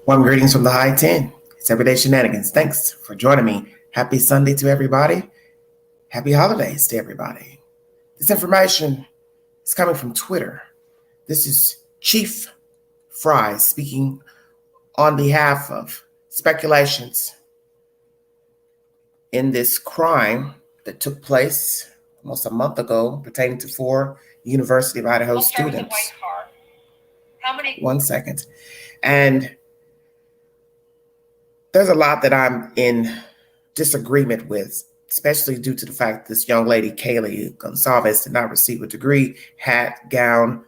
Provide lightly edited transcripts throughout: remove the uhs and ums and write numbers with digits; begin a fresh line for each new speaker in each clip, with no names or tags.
Warm greetings from the high 10. It's Everyday Shenanigans. Thanks for joining me. Happy Sunday to everybody. Happy holidays to everybody. This information is coming from Twitter. This is Chief Fry speaking on behalf of speculations in this crime that took place almost a month ago pertaining to 4 University of Idaho students. One second. And there's a lot that I'm in disagreement with, especially due to the fact that this young lady, Kaylee Gonzalez, did not receive a degree, hat, gown,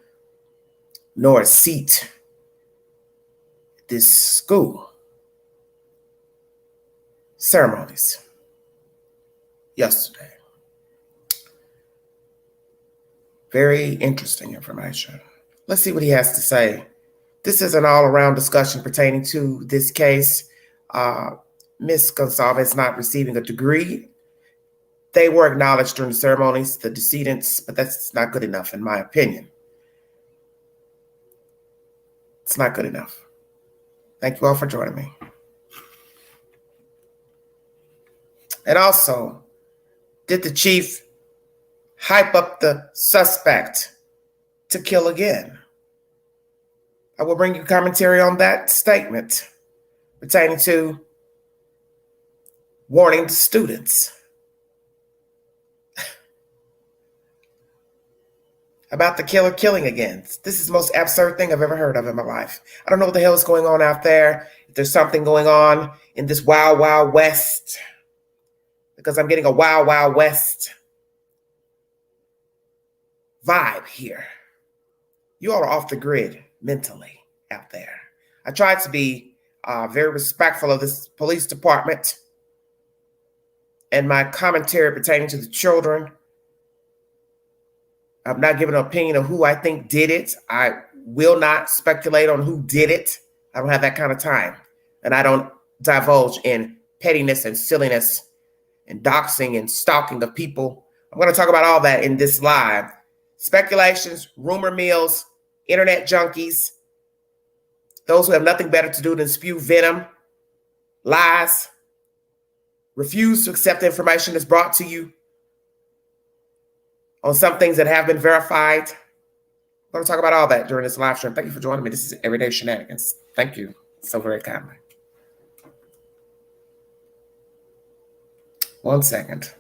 nor a seat at this school. Ceremonies yesterday. Very interesting information. Let's see what he has to say. This is an all-around discussion pertaining to this case. Miss Gonzalez not receiving a degree. They were acknowledged during the ceremonies, the decedents, but that's not good enough in my opinion. It's not good enough. Thank you all for joining me. And also, did the chief hype up the suspect to kill again? I will bring you commentary on that statement pertaining to warning the students about the killer killing again. This is the most absurd thing I've ever heard of in my life. I don't know what the hell is going on out there. If there's something going on in this wild, wild west, because I'm getting a wild, wild west vibe here. You all are off the grid mentally out there. I tried to be very respectful of this police department and my commentary pertaining to the children. I'm not giving an opinion of who I think did it. I will not speculate on who did it. I don't have that kind of time. And I don't divulge in pettiness and silliness and doxing and stalking of people. I'm going to talk about all that in this live. Speculations, rumor mills, internet junkies, those who have nothing better to do than spew venom, lies, refuse to accept the information that's brought to you on some things that have been verified. I'm going to talk about all that during this live stream. Thank you for joining me. This is Everyday Shenanigans. Thank you so very kindly. One second.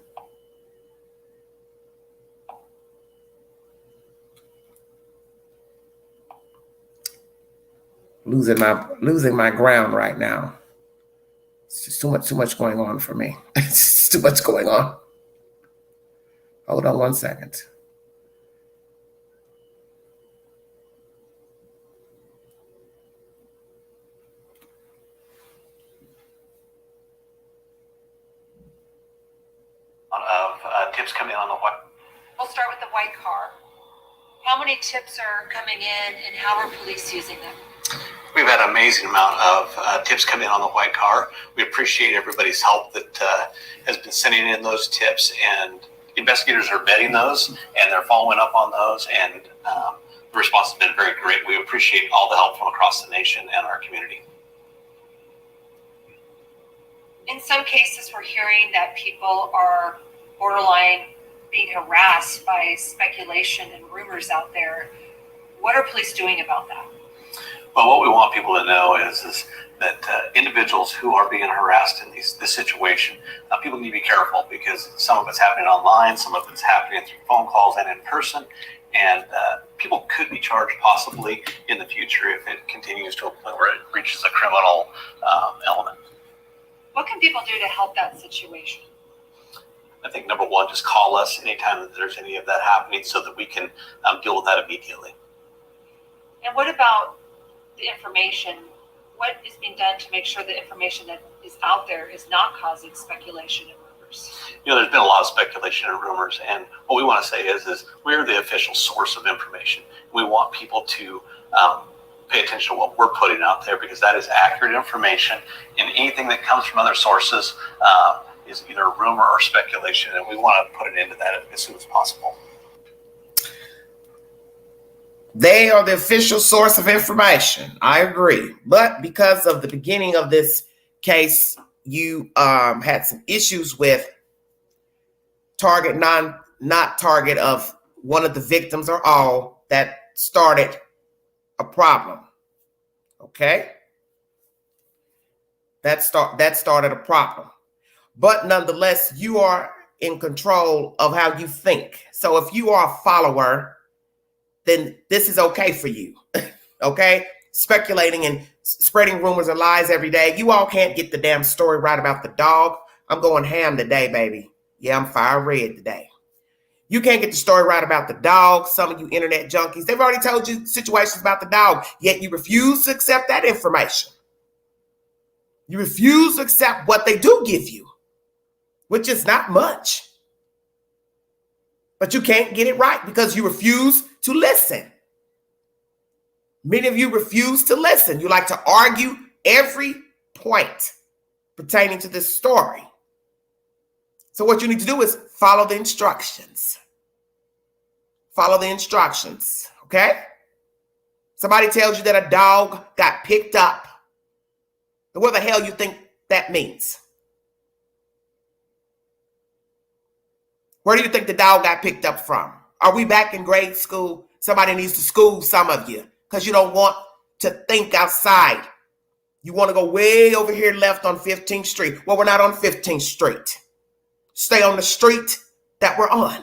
Losing my ground right now. It's just too much going on for me. It's just too much going on. Hold on one second.
Tips coming on the white.
We'll start with the white car. How many tips are coming in and how are police using them?
We've had an amazing amount of tips come in on the white car. We appreciate everybody's help that has been sending in those tips, and investigators are vetting those and they're following up on those, and the response has been very great. We appreciate all the help from across the nation and our community.
In some cases, we're hearing that people are borderline being harassed by speculation and rumors out there. What are police doing about that?
Well, what we want people to know is that individuals who are being harassed in this situation, people need to be careful, because some of it's happening online, some of it's happening through phone calls and in person, and people could be charged possibly in the future if it continues to a point where it reaches a criminal element.
What can people do to help that situation?
I think number one, just call us anytime that there's any of that happening so that we can deal with that immediately.
And what about the information? What is being done to make sure the information that is out there is not causing speculation and rumors?
There's been a lot of speculation and rumors, and what we want to say is we're the official source of information. We want people to pay attention to what we're putting out there, because that is accurate information, and anything that comes from other sources is either a rumor or speculation, and we want to put an end to that as soon as possible.
They are the official source of information. I agree. But because of the beginning of this case, you had some issues with target, not target of one of the victims or all, that started a problem. Okay? That started a problem. But nonetheless, you are in control of how you think. So if you are a follower, then this is okay for you. Okay? Speculating and spreading rumors and lies every day. You all can't get the damn story right about the dog. I'm going ham today, baby. Yeah, I'm fire red today. You can't get the story right about the dog. Some of you internet junkies, they've already told you situations about the dog, yet you refuse to accept that information. You refuse to accept what they do give you, which is not much. But you can't get it right because you refuse to listen. Many of you refuse to listen. You like to argue every point pertaining to this story. So what you need to do is follow the instructions. Follow the instructions, okay? Somebody tells you that a dog got picked up. What the hell you think that means? Where do you think the dog got picked up from? Are we back in grade school? Somebody needs to school some of you because you don't want to think outside. You want to go way over here left on 15th Street. Well, we're not on 15th Street. Stay on the street that we're on.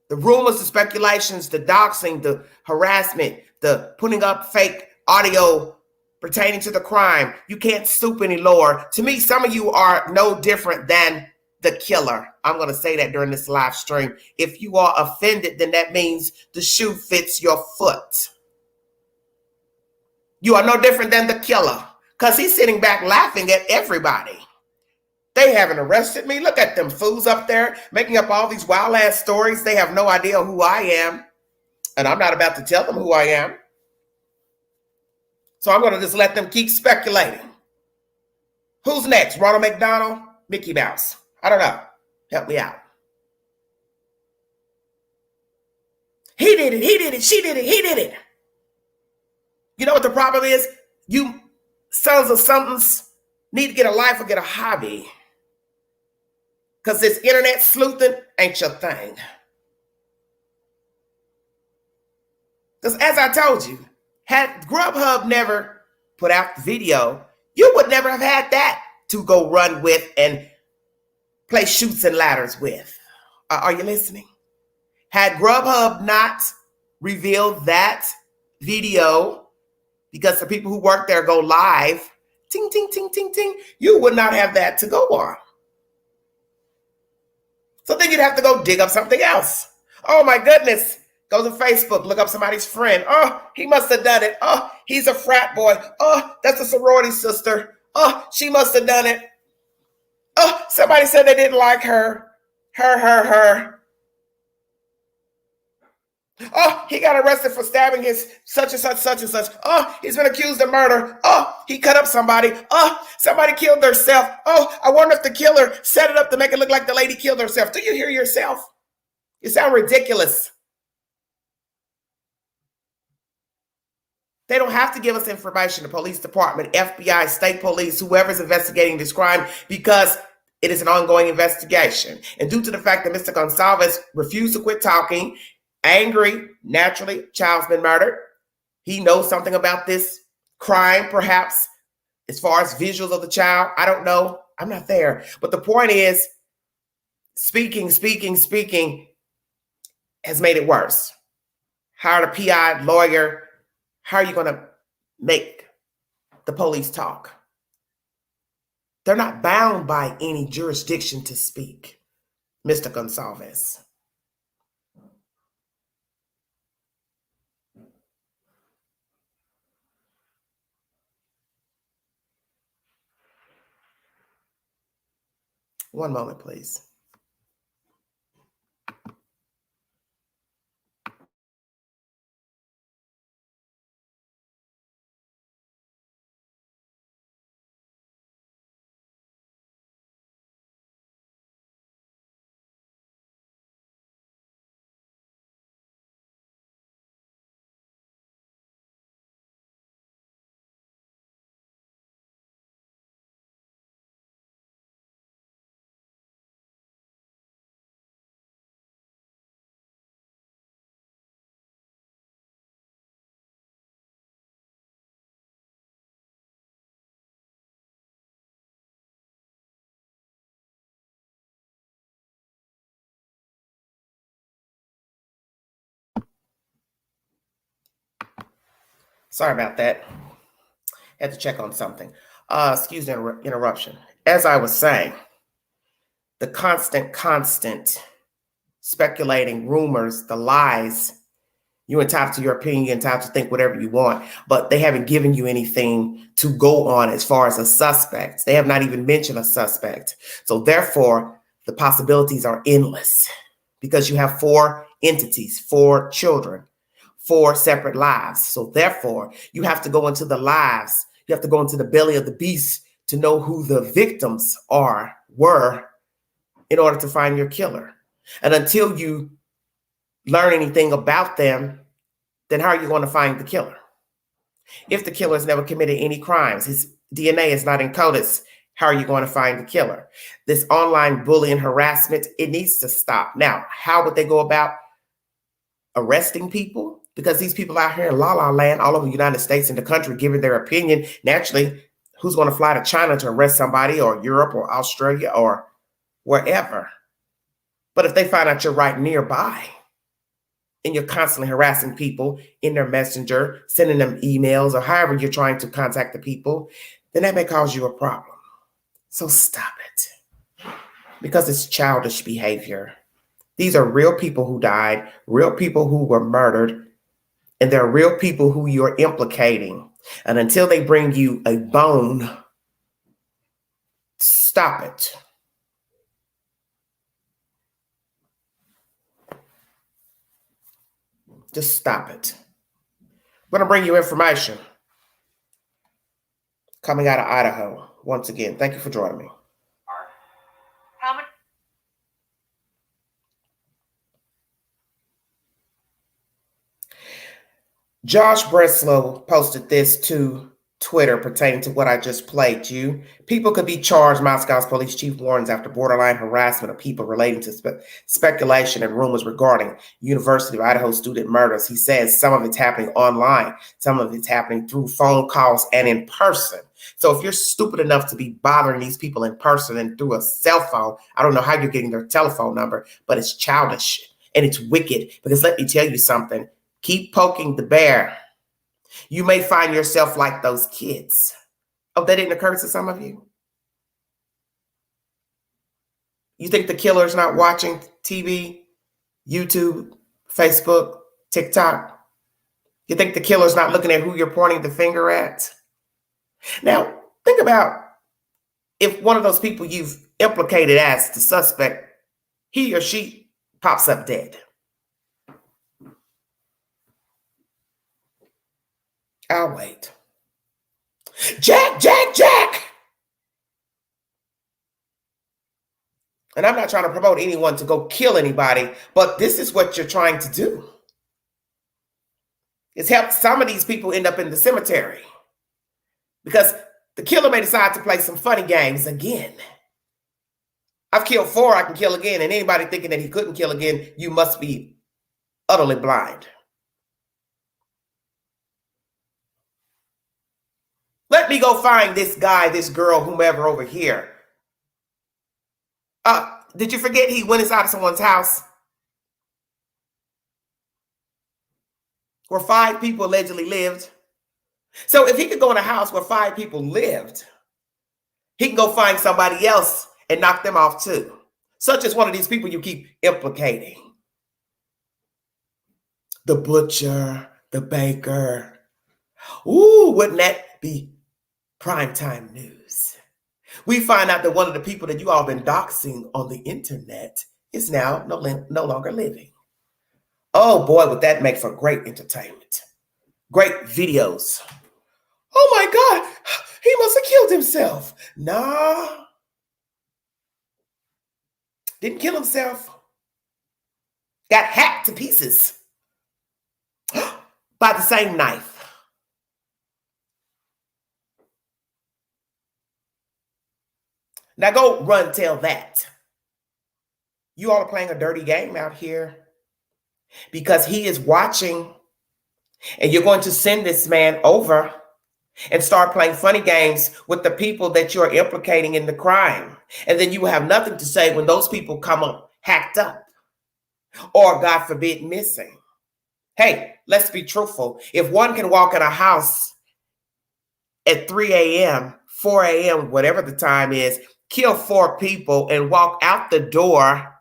The rumors, the speculations, the doxing, the harassment, the putting up fake audio pertaining to the crime. You can't stoop any lower. To me, some of you are no different than the killer. I'm going to say that during this live stream. If you are offended, then that means the shoe fits your foot. You are no different than the killer because he's sitting back laughing at everybody. They haven't arrested me. Look at them fools up there making up all these wild ass stories. They have no idea who I am. And I'm not about to tell them who I am. So I'm going to just let them keep speculating. Who's next? Ronald McDonald? Mickey Mouse? I don't know. Help me out. He did it. He did it. She did it. He did it. You know what the problem is? You sons of somethings need to get a life or get a hobby. Because this internet sleuthing ain't your thing. Because as I told you, had Grubhub never put out the video, you would never have had that to go run with and play shoots and ladders with. Are you listening? Had Grubhub not revealed that video, because the people who work there go live, ting, ting, ting, ting, ting, you would not have that to go on. So then you'd have to go dig up something else. Oh my goodness. Go to Facebook, look up somebody's friend. Oh, he must have done it. Oh, he's a frat boy. Oh, that's a sorority sister. Oh, she must have done it. Oh, somebody said they didn't like her. Her. Oh, he got arrested for stabbing his such and such. Oh, he's been accused of murder. Oh, he cut up somebody. Oh, somebody killed herself. Oh, I wonder if the killer set it up to make it look like the lady killed herself. Do you hear yourself? You sound ridiculous. They don't have to give us information, the police department, FBI, state police, whoever's investigating this crime, because it is an ongoing investigation. And due to the fact that Mr. Gonsalves refused to quit talking, angry, naturally, child's been murdered. He knows something about this crime, perhaps, as far as visuals of the child. I don't know. I'm not there. But the point is, speaking has made it worse. Hired a PI, lawyer. How are you going to make the police talk? They're not bound by any jurisdiction to speak, Mr. Gonsalves. One moment, please. Sorry about that. Had to check on something. Excuse the interruption. As I was saying, the constant speculating, rumors, the lies. You're entitled to your opinion, you're entitled to think whatever you want, but they haven't given you anything to go on as far as a suspect. They have not even mentioned a suspect. So therefore, the possibilities are endless because you have 4 entities, 4 children, 4 separate lives. So therefore, you have to go into the lives. You have to go into the belly of the beast to know who the victims were in order to find your killer. And until you learn anything about them, then how are you going to find the killer? If the killer has never committed any crimes, his DNA is not encoded, how are you going to find the killer? This online bullying harassment, it needs to stop. Now, how would they go about arresting people? Because these people out here in La La Land, all over the United States and the country, giving their opinion. Naturally, who's going to fly to China to arrest somebody, or Europe or Australia or wherever? But if they find out you're right nearby, and you're constantly harassing people in their messenger, sending them emails, or however you're trying to contact the people, then that may cause you a problem. So stop it, because it's childish behavior. These are real people who died, real people who were murdered, and they're real people who you're implicating. And until they bring you a bone, stop it. Just stop it. I'm going to bring you information coming out of Idaho. Once again, thank you for joining me.
How many?
Josh Breslow posted this to Twitter pertaining to what I just played you. People could be charged, Moscow's police chief warns, after borderline harassment of people relating to speculation and rumors regarding University of Idaho student murders. He says some of it's happening online, some of it's happening through phone calls and in person. So if you're stupid enough to be bothering these people in person and through a cell phone, I don't know how you're getting their telephone number, but it's childish and it's wicked. Because let me tell you something, keep poking the bear. You may find yourself like those kids. Oh, that didn't occur to some of you? You think the killer's not watching TV, YouTube, Facebook, TikTok? You think the killer's not looking at who you're pointing the finger at? Now, think about if one of those people you've implicated as the suspect, he or she pops up dead. I'll wait. Jack, Jack, Jack! And I'm not trying to promote anyone to go kill anybody, but this is what you're trying to do. It's helped some of these people end up in the cemetery because the killer may decide to play some funny games again. I've killed 4, I can kill again. And anybody thinking that he couldn't kill again, you must be utterly blind. Let me go find this guy, this girl, whomever over here. Did you forget he went inside of someone's house where 5 people allegedly lived? So if he could go in a house where 5 people lived, he can go find somebody else and knock them off too. Such as one of these people you keep implicating. The butcher, the baker. Ooh, wouldn't that be primetime news? We find out that one of the people that you all been doxing on the internet is now no longer living. Oh boy, would that make for great entertainment. Great videos. Oh my God, he must have killed himself. Nah. Didn't kill himself. Got hacked to pieces by the same knife. Now go run tell that. You all are playing a dirty game out here because he is watching, and you're going to send this man over and start playing funny games with the people that you're implicating in the crime. And then you will have nothing to say when those people come up hacked up or, God forbid, missing. Hey, let's be truthful. If one can walk in a house at 3 a.m., 4 a.m., whatever the time is, kill 4 people and walk out the door,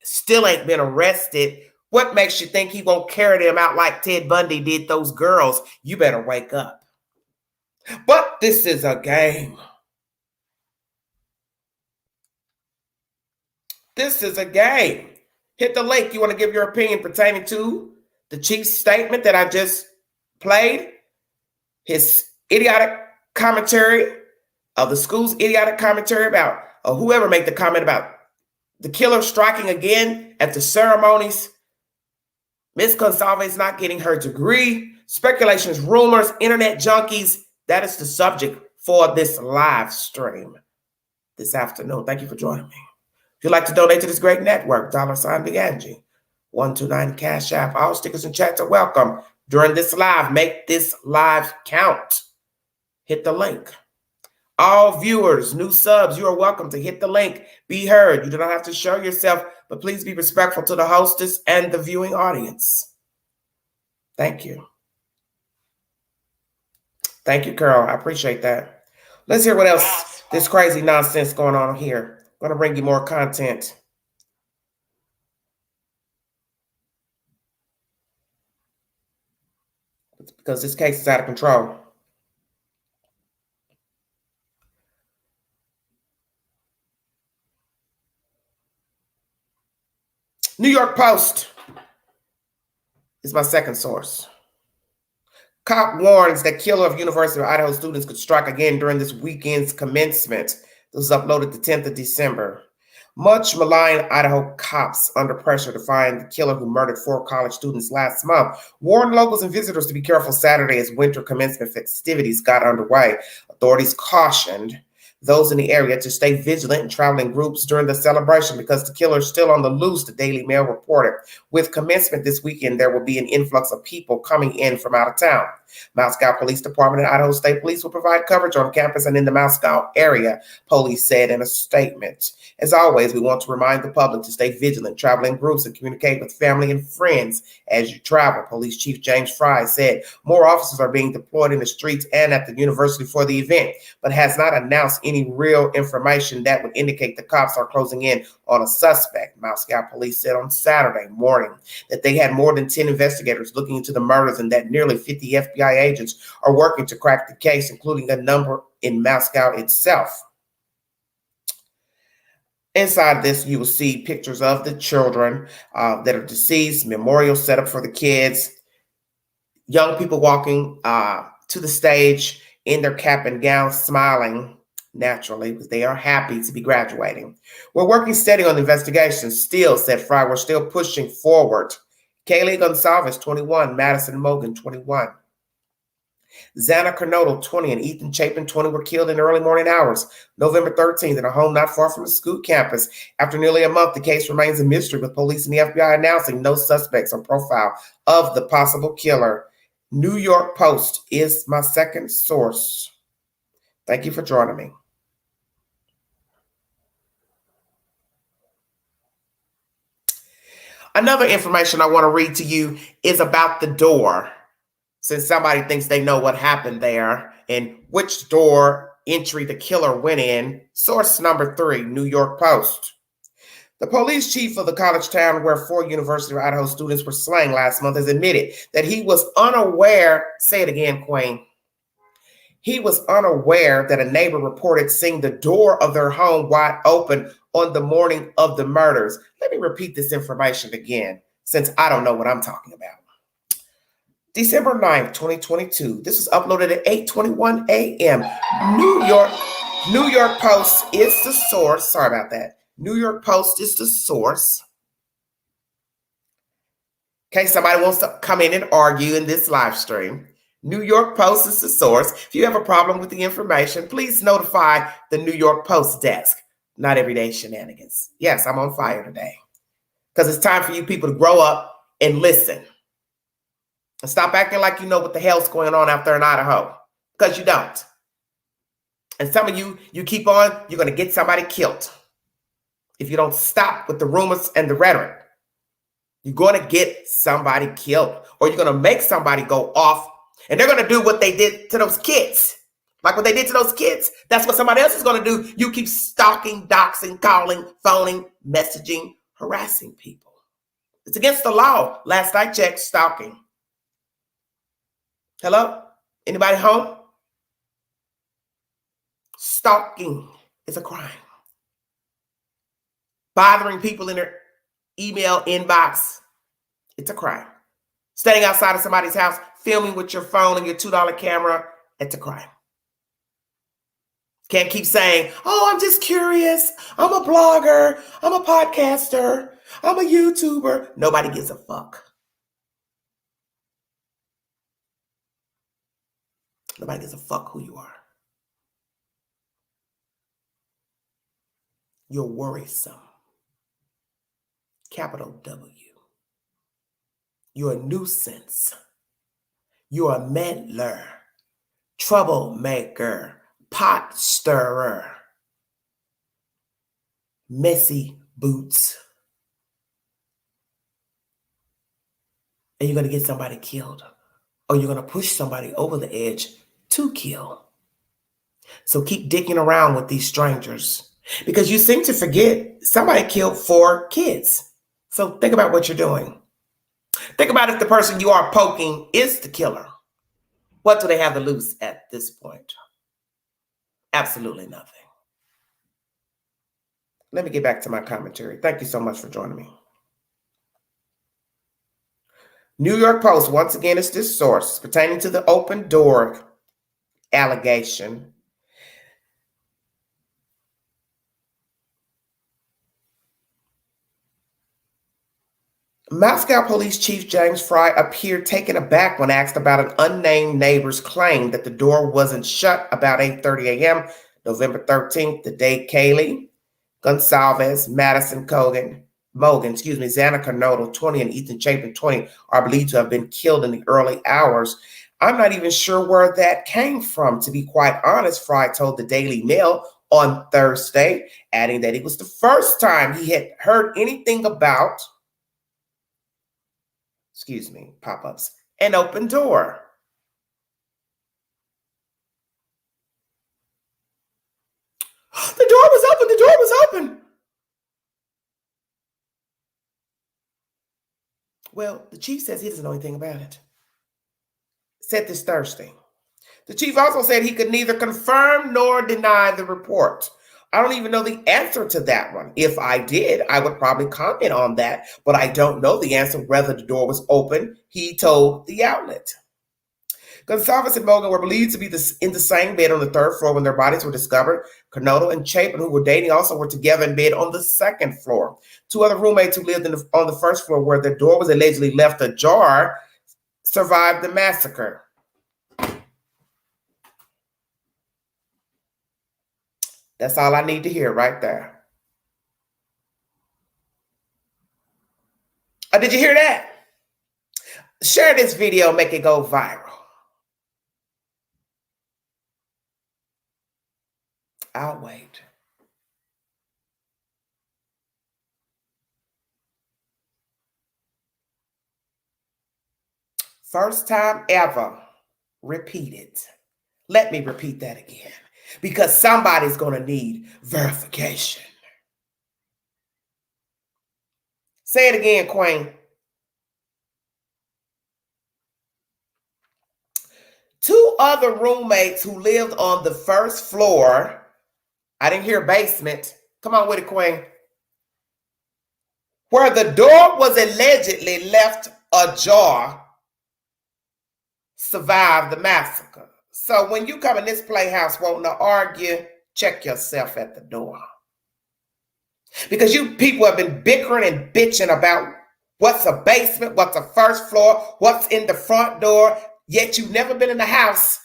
still ain't been arrested, what makes you think he won't carry them out like Ted Bundy did those girls? You better wake up. But this is a game. This is a game. Hit the link. You want to give your opinion pertaining to the chief's statement that I just played, his idiotic commentary of the school's idiotic commentary about, or whoever made the comment about the killer striking again at the ceremonies, Miss Gonsalves not getting her degree, speculations, rumors, internet junkies. That is the subject for this live stream this afternoon. Thank you for joining me. If you'd like to donate to this great network, $ Big Angie, 129 Cash App. All stickers and chats are welcome during this live. Make this live count. Hit the link. All viewers, new subs, you are welcome to hit the link. Be heard. You do not have to show yourself, but please be respectful to the hostess and the viewing audience. Thank you. Thank you, Carol. I appreciate that. Let's hear what else, this crazy nonsense going on here. I'm going to bring you more content. Because this case is out of control. New York Post is my second source. Cop warns that killer of University of Idaho students could strike again during this weekend's commencement. This was uploaded the 10th of December. Much maligned Idaho cops under pressure to find the killer who murdered 4 college students last month warned locals and visitors to be careful Saturday as winter commencement festivities got underway. Authorities cautioned those in the area to stay vigilant and travel in groups during the celebration because the killer is still on the loose, the Daily Mail reported. With commencement this weekend, there will be an influx of people coming in from out of town. Moscow Police Department and Idaho State Police will provide coverage on campus and in the Moscow area, police said in a statement. As always, we want to remind the public to stay vigilant, travel in groups, and communicate with family and friends as you travel. Police Chief James Fry said more officers are being deployed in the streets and at the university for the event, but has not announced any real information that would indicate the cops are closing in on a suspect. Moscow police said on Saturday morning that they had more than 10 investigators looking into the murders and that nearly 50 FBI agents are working to crack the case, including a number in Moscow itself. Inside this, you will see pictures of the children that are deceased, memorials set up for the kids, young people walking to the stage in their cap and gown, smiling naturally because they are happy to be graduating. We're working steady on the investigation. Still, said Fry, we're still pushing forward. Kaylee Gonsalves, 21, Madison Mogan, 21. Xana Kernodle, 20, and Ethan Chapin, 20, were killed in the early morning hours, November 13th, in a home not far from the school campus. After nearly a month, the case remains a mystery, with police and the FBI announcing no suspects or profile of the possible killer. New York Post is my second source. Thank you for joining me. Another information I want to read to you is about the door. Since somebody thinks they know what happened there and which door entry the killer went in. Source number 3, New York Post. The police chief of the college town where 4 University of Idaho students were slain last month has admitted that he was unaware, say it again, Queen. He was unaware that a neighbor reported seeing the door of their home wide open on the morning of the murders. Let me repeat this information again, since I don't know what I'm talking about. December 9th, 2022. This was uploaded at 8:21 a.m. New York Post is the source. Sorry about that. New York Post is the source. In case somebody wants to come in and argue in this live stream, New York Post is the source. If you have a problem with the information, please notify the New York Post desk. Not everyday shenanigans. Yes, I'm on fire today because it's time for you people to grow up and listen. And stop acting like you know what the hell's going on out there in Idaho, because you don't. And some of you keep on, you're going to get somebody killed if you don't stop with the rumors and the rhetoric. You're going to get somebody killed, or you're going to make somebody go off, and they're going to do what they did to those kids. Like what they did to those kids, that's what somebody else is going to do. You keep stalking, doxing, calling, phoning, messaging, harassing people. It's against the law. Last I checked, stalking. Hello? Anybody home? Stalking is a crime. Bothering people in their email inbox, it's a crime. Standing outside of somebody's house, filming with your phone and your $2 camera, it's a crime. Can't keep saying, oh, I'm just curious. I'm a blogger. I'm a podcaster. I'm a YouTuber. Nobody gives a fuck. Nobody gives a fuck who you are. You're worrisome. Capital W. You're a nuisance. You're a meddler, troublemaker, pot stirrer, messy boots. And you're going to get somebody killed, or you're going to push somebody over the edge to kill. So keep digging around with these strangers, because you seem to forget somebody killed 4 kids. So think about what you're doing. Think about if the person you are poking is the killer. What do they have to lose at this point? Absolutely nothing. Let me get back to my commentary. Thank you so much for joining me. New York Post, once again, is this source pertaining to the open door allegation. Moscow Police Chief James Fry appeared taken aback when asked about an unnamed neighbor's claim that the door wasn't shut about 8:30 a.m. November 13th, the day Kaylee Gonsalves, Madison Mogan, Xana Kernodle, 20, and Ethan Chapin, 20, are believed to have been killed in the early hours. I'm not even sure where that came from, to be quite honest, Fry told the Daily Mail on Thursday, adding that it was the first time he had heard anything about pop-ups, an open door. The door was open. The door was open. Well, the chief says he doesn't know anything about it. Said this Thursday. The chief also said he could neither confirm nor deny the report. I don't even know the answer to that one. If I did, I would probably comment on that, but I don't know the answer whether the door was open, he told the outlet. Gonsalves and Mogan were believed to be in the same bed on the 3rd floor when their bodies were discovered. Kernodle and Chapin, who were dating, also were together in bed on the 2nd floor. 2 other roommates who lived on the 1st floor, where their door was allegedly left ajar, survived the massacre. That's all I need to hear right there. Oh, did you hear that? Share this video, make it go viral. I'll wait. First time ever. Repeat it. Let me repeat that again, because somebody's going to need verification. Say it again, Queen. 2 other roommates who lived on the 1st floor. I didn't hear basement. Come on with it, Queen. Where the door was allegedly left ajar, survived the massacre. So when you come in this playhouse wanting to argue, check yourself at the door. Because you people have been bickering and bitching about what's a basement, what's a 1st floor, what's in the front door, yet you've never been in the house,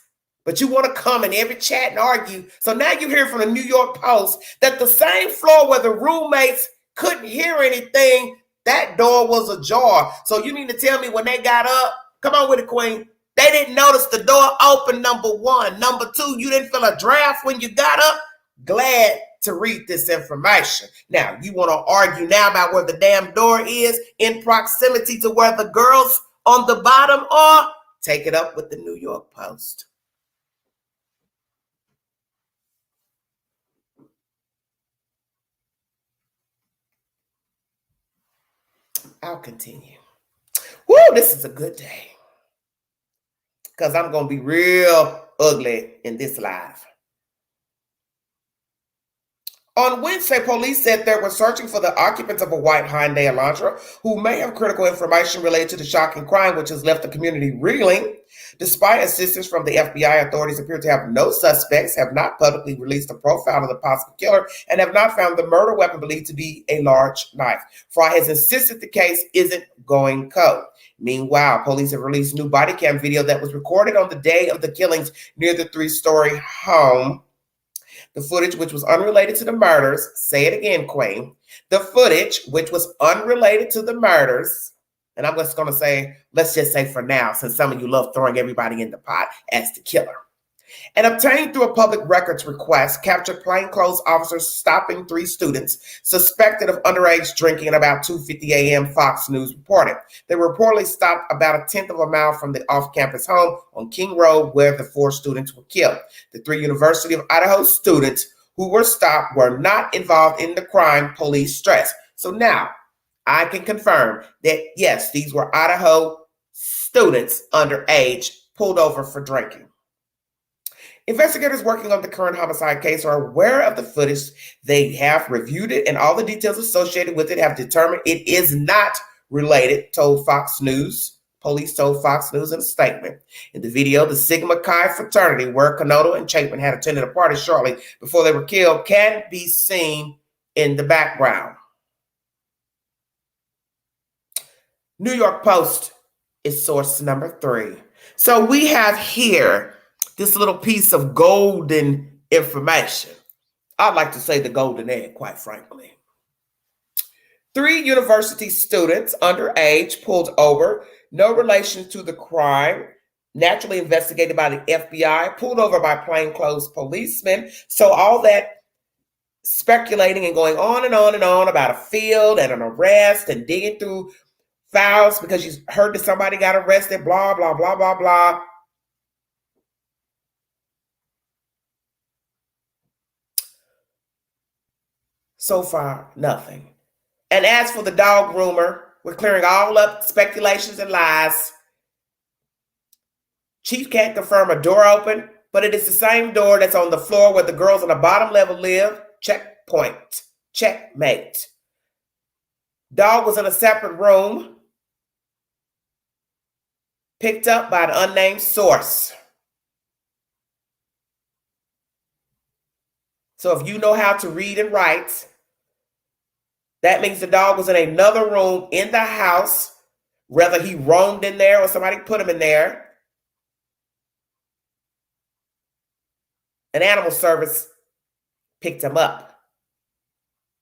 but you want to come in every chat and argue. So now you hear from the New York Post that the same floor where the roommates couldn't hear anything, that door was ajar. So you mean to tell me when they got up, come on with it, Queen, they didn't notice the door open, number 1. Number 2, you didn't feel a draft when you got up? Glad to read this information. Now, you want to argue now about where the damn door is in proximity to where the girls on the bottom are? Take it up with the New York Post. I'll continue. Woo, this is a good day. Because I'm going to be real ugly in this live. On Wednesday, police said they were searching for the occupants of a white Hyundai Elantra who may have critical information related to the shocking crime, which has left the community reeling. Despite assistance from the FBI, authorities appear to have no suspects, have not publicly released a profile of the possible killer, and have not found the murder weapon believed to be a large knife. Fry has insisted the case isn't going cold. Meanwhile, police have released new body cam video that was recorded on the day of the killings near the three-story home. The footage, which was unrelated to the murders, say it again, Queen. The footage, which was unrelated to the murders, and I'm just going to say, let's just say for now, since some of you love throwing everybody in the pot as the killer. And obtained through a public records request, captured plainclothes officers stopping 3 students suspected of underage drinking at about 2:50 a.m., Fox News reported. They were reportedly stopped about a tenth of a mile from the off-campus home on King Road where the 4 students were killed. The 3 University of Idaho students who were stopped were not involved in the crime, police stressed. So now I can confirm that, yes, these were Idaho students underage pulled over for drinking. Investigators working on the current homicide case are aware of the footage. They have reviewed it, and all the details associated with it have determined it is not related, told Fox News. Police told Fox News in a statement. In the video, the Sigma Chi fraternity, where Kanoto and Chapman had attended a party shortly before they were killed, can be seen in the background. New York Post is source number 3. So we have here this little piece of golden information. I'd like to say the golden egg, quite frankly. 3 university students underage pulled over, no relation to the crime, naturally investigated by the FBI, pulled over by plainclothes policemen. So all that speculating and going on and on and on about a field and an arrest and digging through files because you heard that somebody got arrested, blah, blah, blah, blah, blah. So far, nothing. And as for the dog rumor, we're clearing all up speculations and lies. Chief can't confirm a door open, but it is the same door that's on the floor where the girls on the bottom level live. Checkpoint. Checkmate. Dog was in a separate room, picked up by an unnamed source. So if you know how to read and write, that means the dog was in another room in the house, whether he roamed in there or somebody put him in there. An animal service picked him up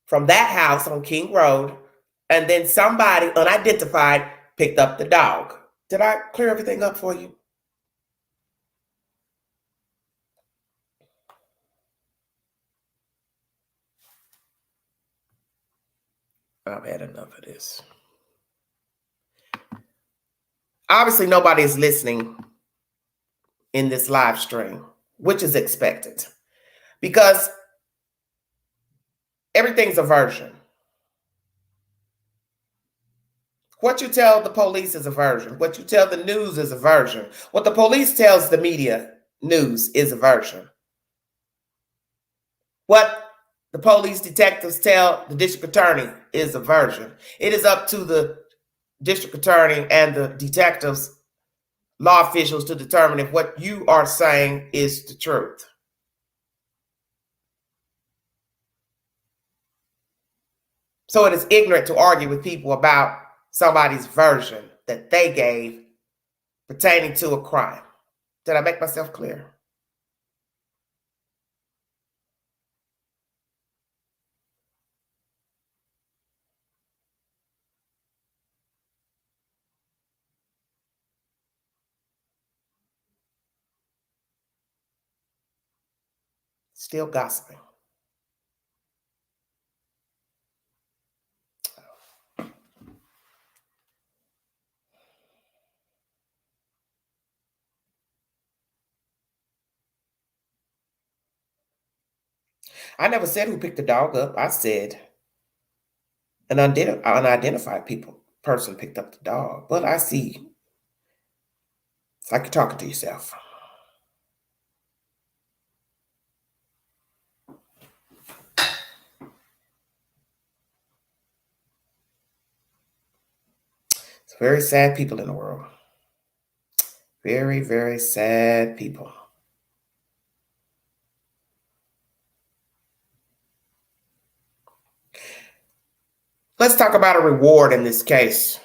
from that house on King Road, and then somebody unidentified picked up the dog. Did I clear everything up for you? I've had enough of this. Obviously, nobody is listening in this live stream, which is expected, because everything's a version. What you tell the police is a version. What you tell the news is a version. What the police tells the media news is a version. What the police detectives tell the district attorney is a version. It is up to the district attorney and the detectives, law officials, to determine if what you are saying is the truth. So it is ignorant to argue with people about somebody's version that they gave pertaining to a crime. Did I make myself clear? Still gossiping. I never said who picked the dog up. I said an unidentified person picked up the dog. But I see, it's like you're talking to yourself. It's very sad people in the world. Very, very sad people. Let's talk about a reward in this case.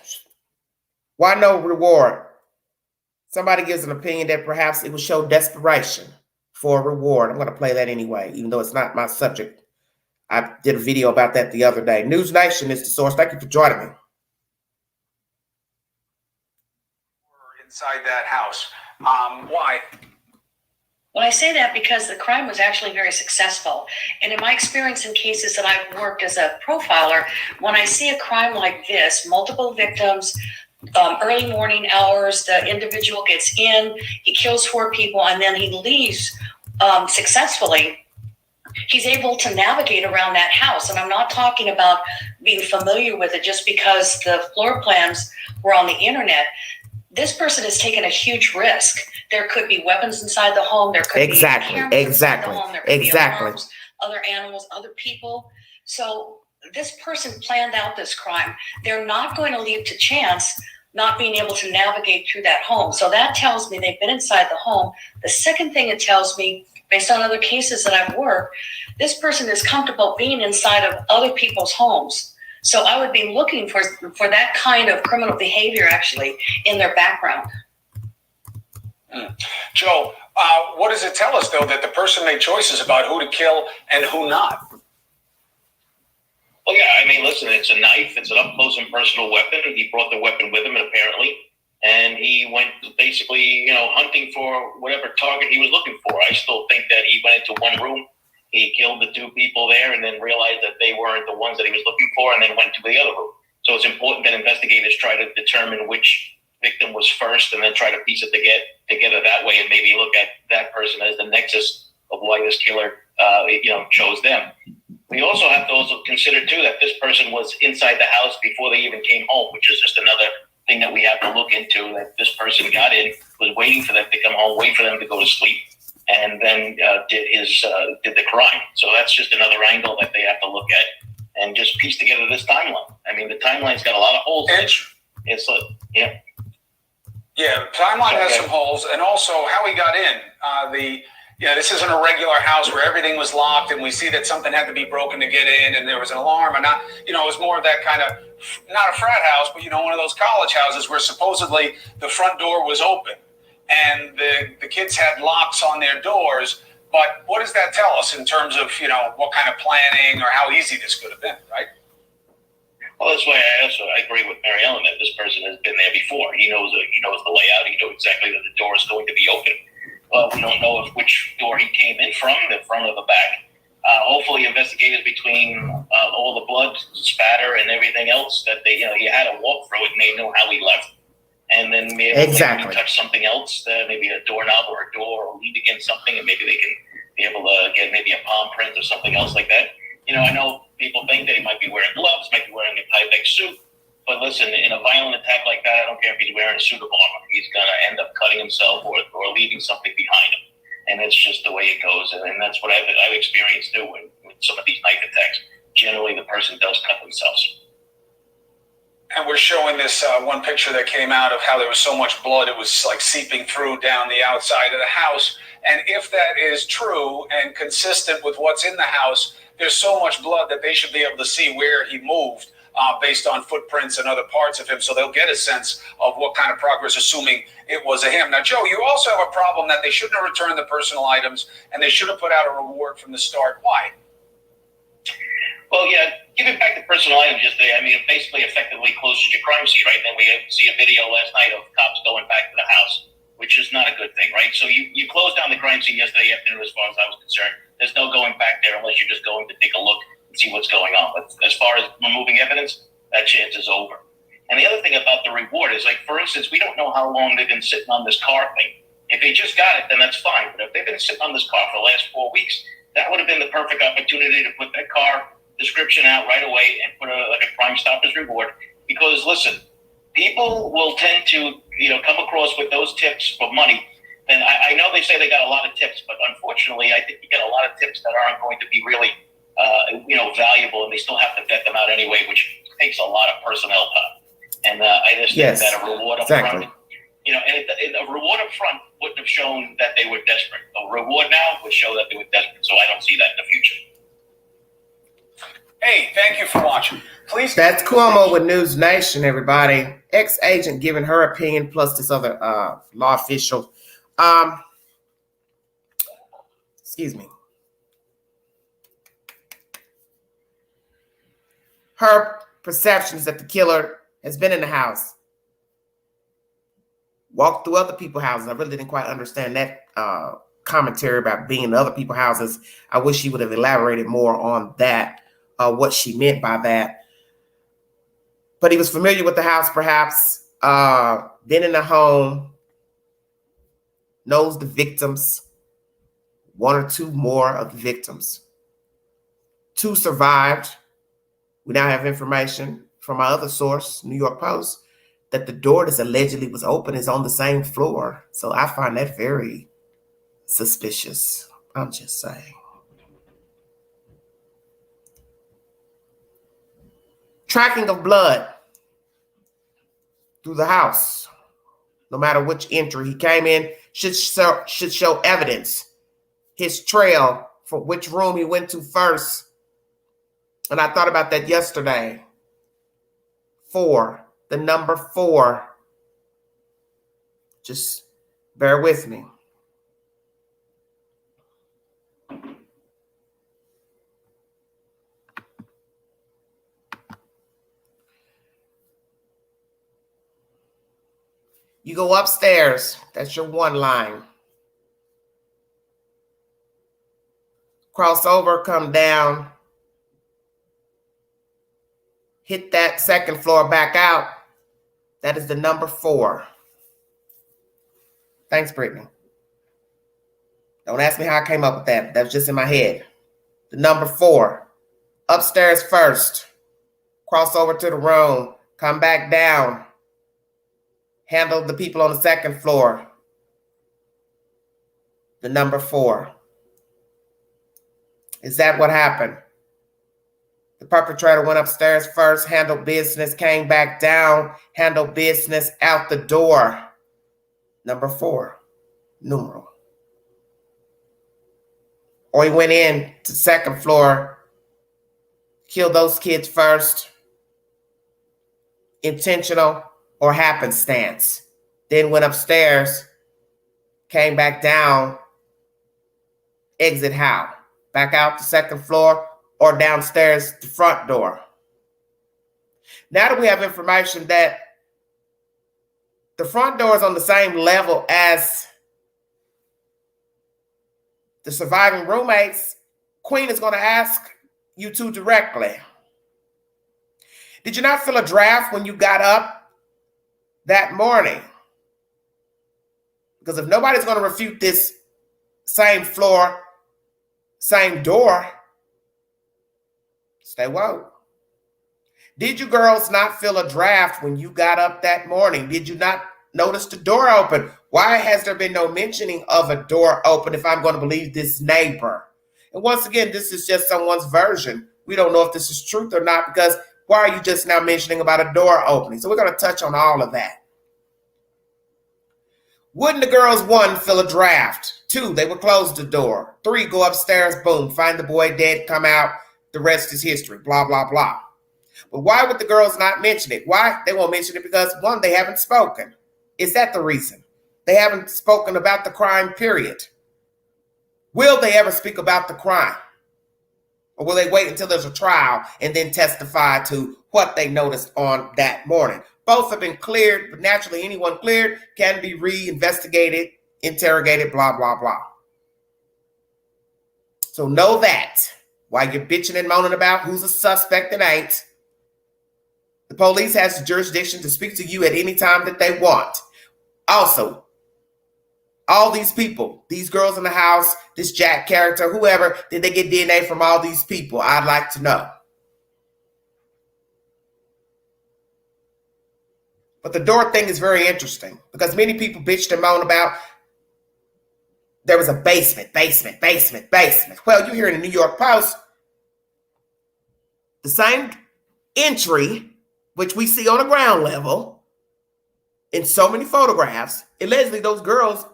Why no reward? Somebody gives an opinion that perhaps it will show desperation for a reward. I'm going to play that anyway, even though it's not my subject. I did a video about that the other day. News Nation is the source. Thank you for joining me.
Inside that house. Why?
Well, I say that because the crime was actually very successful. And in my experience in cases that I've worked as a profiler, when I see a crime like this, multiple victims, early morning hours, the individual gets in, he kills 4 people, and then he leaves successfully, he's able to navigate around that house. And I'm not talking about being familiar with it just because the floor plans were on the internet. This person has taken a huge risk. There could be weapons inside the home. There could be cameras inside the home. There could be alarms, other animals, other people. So this person planned out this crime. They're not going to leave to chance not being able to navigate through that home. So that tells me they've been inside the home. The second thing it tells me, based on other cases that I've worked, this person is comfortable being inside of other people's homes. So I would be looking for that kind of criminal behavior actually in their background.
Joe, what does it tell us, though, that the person made choices about who to kill and who not?
Well, yeah, I mean, listen, it's a knife. It's an up-close and personal weapon. He brought the weapon with him, apparently, and he went basically, hunting for whatever target he was looking for. I still think that he went into one room, he killed the 2 people there, and then realized that they weren't the ones that he was looking for, and then went to the other room. So it's important that investigators try to determine which victim was first, and then try to piece it together that way, and maybe look at that person as the nexus of why this killer, chose them. We also have to consider too that this person was inside the house before they even came home, which is just another thing that we have to look into. That this person got in, was waiting for them to come home, wait for them to go to sleep, and then did the crime. So that's just another angle that they have to look at and just piece together this timeline. I mean, the timeline's got a lot of holes in it. It's
Yeah, the timeline has some holes, and also how he got in. This isn't a regular house where everything was locked, and we see that something had to be broken to get in, and there was an alarm, and not, it was more of that kind of, not a frat house, but one of those college houses where supposedly the front door was open, and the kids had locks on their doors. But what does that tell us in terms of what kind of planning or how easy this could have been, right?
Well, that's why I agree with Mary Ellen that this person has been there before. He knows the layout. He knows exactly that the door is going to be open. Well, we don't know which door he came in from, the front or the back. Hopefully, investigators between all the blood spatter and everything else that he had to walk through it, and they know how he left, and then maybe maybe touch something else, maybe a doorknob or a door, or lean against something, and maybe they can be able to get maybe a palm print or something else like that. I know people think that he might be wearing gloves, might be wearing a Tyvek suit, but listen, in a violent attack like that, I don't care if he's wearing a suit of armor. He's going to end up cutting himself or leaving something behind him. And that's just the way it goes. And that's what I've experienced too with some of these knife attacks. Generally, the person does cut themselves.
And we're showing this one picture that came out of how there was so much blood, it was like seeping through down the outside of the house. And if that is true and consistent with what's in the house, there's so much blood that they should be able to see where he moved based on footprints and other parts of him. So they'll get a sense of what kind of progress, assuming it was a him. Now, Joe, you also have a problem that they shouldn't have returned the personal items and they should have put out a reward from the start. Why?
Well, yeah, giving back the personal items yesterday, I mean, it basically effectively closes your crime scene, right? Then we see a video last night of cops going back to the house, which is not a good thing, right? So you closed down the crime scene yesterday afternoon as far as I was concerned. There's no going back there unless you're just going to take a look and see what's going on. But as far as removing evidence, that chance is over. And the other thing about the reward is, like, for instance, we don't know how long they've been sitting on this car thing. If they just got it, then that's fine. But if they've been sitting on this car for the last 4 weeks, that would have been the perfect opportunity to put that car description out right away and put a Crime Stoppers reward. Because listen, people will tend to come across with those tips for money. And I know they say they got a lot of tips, but unfortunately, I think you get a lot of tips that aren't going to be really valuable, and they still have to vet them out anyway, which takes a lot of personnel time. And I just think that a reward up front, and a reward up front wouldn't have shown that they were desperate. A reward now would show that they were desperate. So I don't see that in the future.
Hey, thank you for watching. Please.
That's Cuomo with News Nation, everybody. Ex-agent giving her opinion, plus this other law official. Excuse me. Her perceptions that the killer has been in the house, walked through other people's houses. I really didn't quite understand that commentary about being in other people's houses. I wish she would have elaborated more on that, what she meant by that. But he was familiar with the house, perhaps, been in the home, knows the victims, one or two more of the victims. 2 survived. We now have information from our other source, New York Post, that the door that allegedly was open is on the same floor. So I find that very suspicious. I'm just saying. Tracking of blood through the house, no matter which entry he came in, should show evidence. His trail for which room he went to first. And I thought about that yesterday. 4, the number 4. Just bear with me. You go upstairs. That's your 1 line. Cross over, come down. Hit that 2nd floor, back out. That is the number 4. Thanks, Brittany. Don't ask me how I came up with that. That was just in my head. The number 4. Upstairs first. Cross over to the room. Come back down. Handle the people on the 2nd floor. The number 4. Is that what happened? The perpetrator went upstairs first, handled business, came back down, handled business, out the door. Number 4, numeral. Or he went in to 2nd floor, killed those kids first, intentional or happenstance. Then went upstairs, came back down, exit how? Back out the 2nd floor, or downstairs the front door. Now that we have information that the front door is on the same level as the surviving roommates, Queen is going to ask you 2 directly. Did you not feel a draft when you got up that morning? Because if nobody's going to refute this same floor, same door, stay woke. Did you girls not feel a draft when you got up that morning? Did you not notice the door open? Why has there been no mentioning of a door open if I'm going to believe this neighbor? And once again, this is just someone's version. We don't know if this is truth or not, because why are you just now mentioning about a door opening? So we're going to touch on all of that. Wouldn't the girls, 1, feel a draft? 2, they would close the door. 3, go upstairs, boom, find the boy dead, come out. The rest is history, blah, blah, blah. But why would the girls not mention it? Why? They won't mention it because, 1, they haven't spoken. Is that the reason? They haven't spoken about the crime, period. Will they ever speak about the crime? Or will they wait until there's a trial and then testify to what they noticed on that morning? Both have been cleared, but naturally anyone cleared can be re-investigated, interrogated, blah, blah, blah. So know that while you're bitching and moaning about who's a suspect and ain't, the police has the jurisdiction to speak to you at any time that they want. Also, all these people, these girls in the house, this Jack character, whoever, did they get DNA from all these people? I'd like to know. But the door thing is very interesting because many people bitched and moaned about there was a basement. Well, you hear in the New York Post, the same entry, which we see on the ground level in so many photographs, allegedly those girls'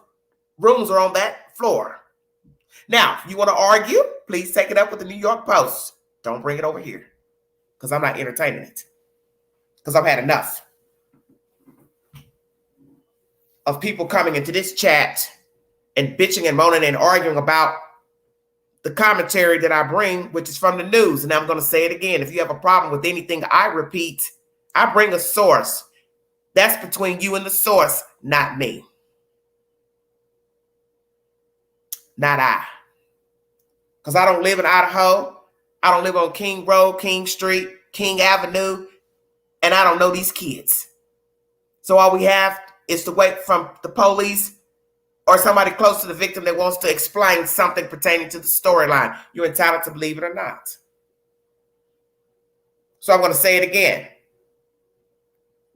rooms are on that floor. Now, if you want to argue, please take it up with the New York Post. Don't bring it over here because I'm not entertaining it because I've had enough of people coming into this chat and bitching and moaning and arguing about the commentary that I bring, which is from the news. And I'm going to say it again. If you have a problem with anything I repeat, I bring a source. That's between you and the source, not me. Not I. Because I don't live in Idaho. I don't live on King Road, King Street, King Avenue, and I don't know these kids. So all we have is to wait from the police or somebody close to the victim that wants to explain something pertaining to the storyline. You're entitled to believe it or not. So I'm going to say it again.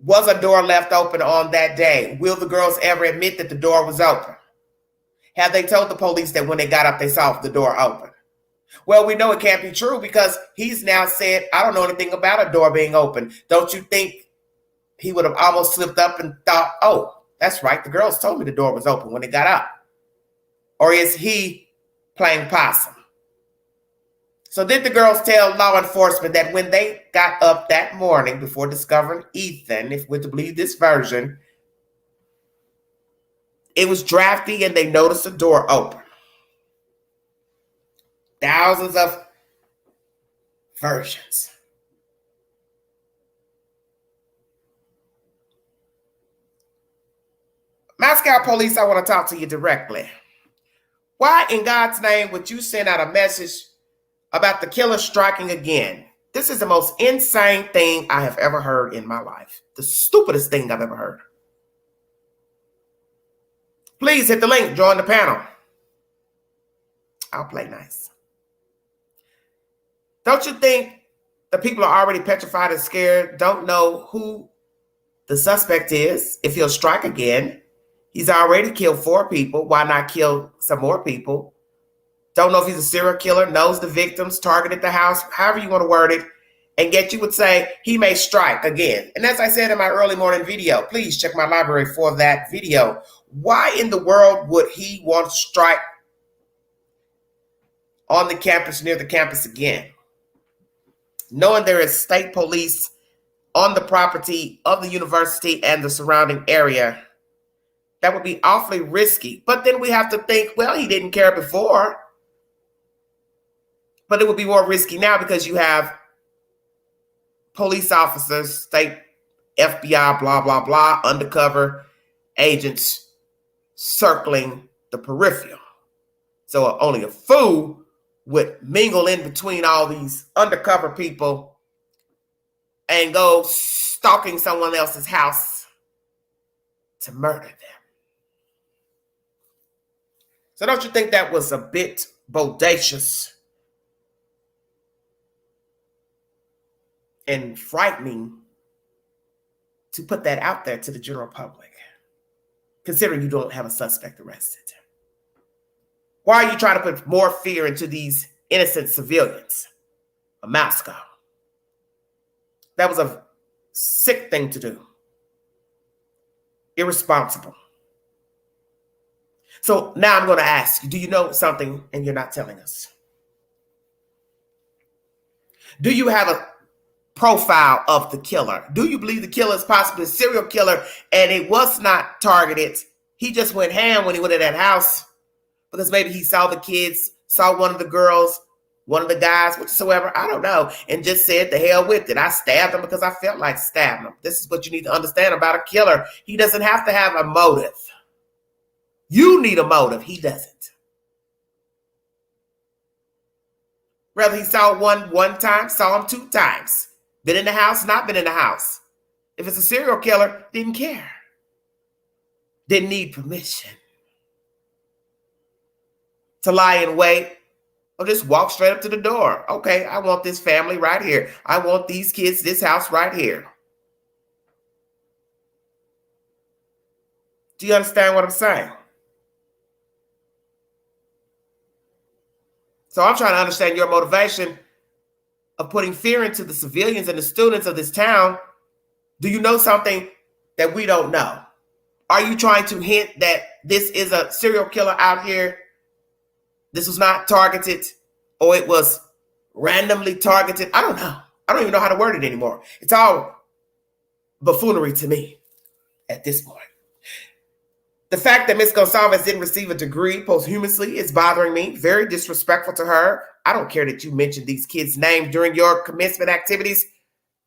Was a door left open on that day? Will the girls ever admit that the door was open? Have they told the police that when they got up, they saw the door open? Well, we know it can't be true because he's now said, I don't know anything about a door being open. Don't you think he would have almost slipped up and thought, oh, that's right, the girls told me the door was open when they got up? Or is he playing possum? So did the girls tell law enforcement that when they got up that morning before discovering Ethan, if we're to believe this version, it was drafty and they noticed the door open? Thousands of versions. Moscow police, I want to talk to you directly. Why in God's name would you send out a message about the killer striking again? This is the most insane thing I have ever heard in my life. The stupidest thing I've ever heard. Please hit the link, join the panel. I'll play nice. Don't you think the people are already petrified and scared, don't know who the suspect is if he'll strike again? He's already killed 4 people. Why not kill some more people? Don't know if he's a serial killer, knows the victims, targeted the house, however you want to word it. And yet you would say he may strike again. And as I said in my early morning video, please check my library for that video. Why in the world would he want to strike on the campus, near the campus again? Knowing there is state police on the property of the university and the surrounding area, that would be awfully risky. But then we have to think, well, he didn't care before. But it would be more risky now because you have police officers, state FBI, blah, blah, blah, undercover agents circling the peripheral. So only a fool would mingle in between all these undercover people and go stalking someone else's house to murder them. So don't you think that was a bit bodacious and frightening to put that out there to the general public, considering you don't have a suspect arrested? Why are you trying to put more fear into these innocent civilians of Moscow? That was a sick thing to do. Irresponsible. So now I'm going to ask you, do you know something and you're not telling us? Do you have a profile of the killer? Do you believe the killer is possibly a serial killer and it was not targeted? He just went ham when he went in that house because maybe he saw the kids, saw one of the girls, one of the guys, whatsoever, I don't know, and just said the hell with it. I stabbed him because I felt like stabbing him. This is what you need to understand about a killer. He doesn't have to have a motive. You need a motive. He doesn't. Whether he saw one time, saw him 2 times, been in the house, not been in the house. If it's a serial killer, didn't care. Didn't need permission. to lie in wait or just walk straight up to the door. Okay, I want this family right here. I want these kids, this house right here. Do you understand what I'm saying? So I'm trying to understand your motivation of putting fear into the civilians and the students of this town. Do you know something that we don't know? Are you trying to hint that this is a serial killer out here? This was not targeted, or it was randomly targeted? I don't know. I don't even know how to word it anymore. It's all buffoonery to me at this point. The fact that Ms. Gonsalves didn't receive a degree posthumously is bothering me. Very disrespectful to her. I don't care that you mentioned these kids' names during your commencement activities.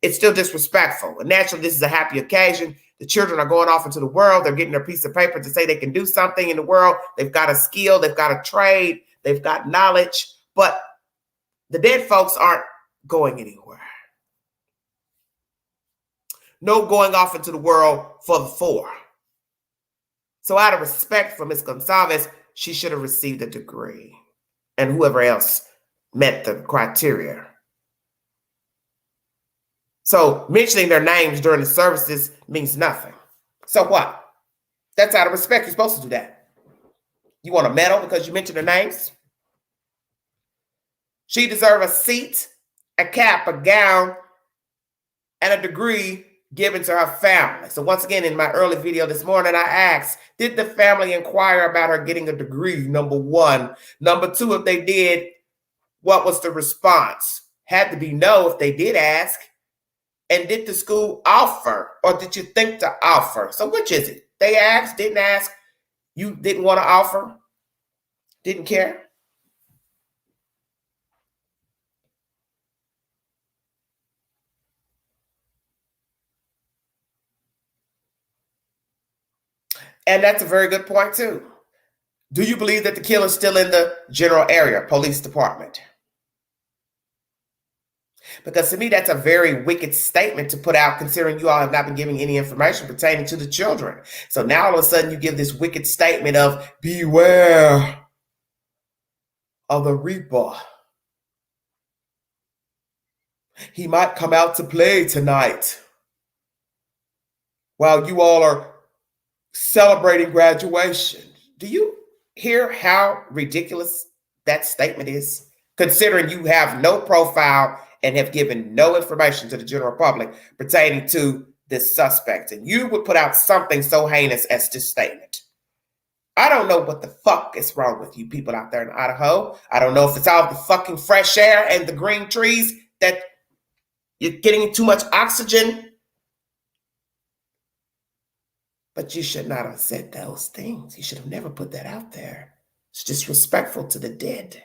It's still disrespectful. And naturally, this is a happy occasion. The children are going off into the world. They're getting their piece of paper to say they can do something in the world. They've got a skill. They've got a trade. They've got knowledge. But the dead folks aren't going anywhere. No going off into the world for the four. So out of respect for Ms. Gonsalves, she should have received a degree. And whoever else met the criteria. So mentioning their names during the services means nothing. So what? That's out of respect. You're supposed to do that. You want a medal because you mentioned their names? She deserves a seat, a cap, a gown, and a degree given to her family. So once again, in my early video this morning, I asked, did the family inquire about her getting a degree? Number one. Number two, if they did, what was the response? Had to be no if they did ask. And did the school offer, or did you think to offer? So which is it? They asked, didn't ask, you didn't want to offer, didn't care? And that's a very good point too. Do you believe that the killer's still in the general area, police department? Because to me, that's a very wicked statement to put out, considering you all have not been giving any information pertaining to the children. So now all of a sudden you give this wicked statement of beware of the Reaper. He might come out to play tonight while you all are celebrating graduation. Do you hear how ridiculous that statement is? Considering you have no profile and have given no information to the general public pertaining to this suspect. And you would put out something so heinous as this statement. I don't know what the fuck is wrong with you people out there in Idaho. I don't know if it's all the fucking fresh air and the green trees that you're getting too much oxygen. But you should not have said those things. You should have never put that out there. It's disrespectful to the dead.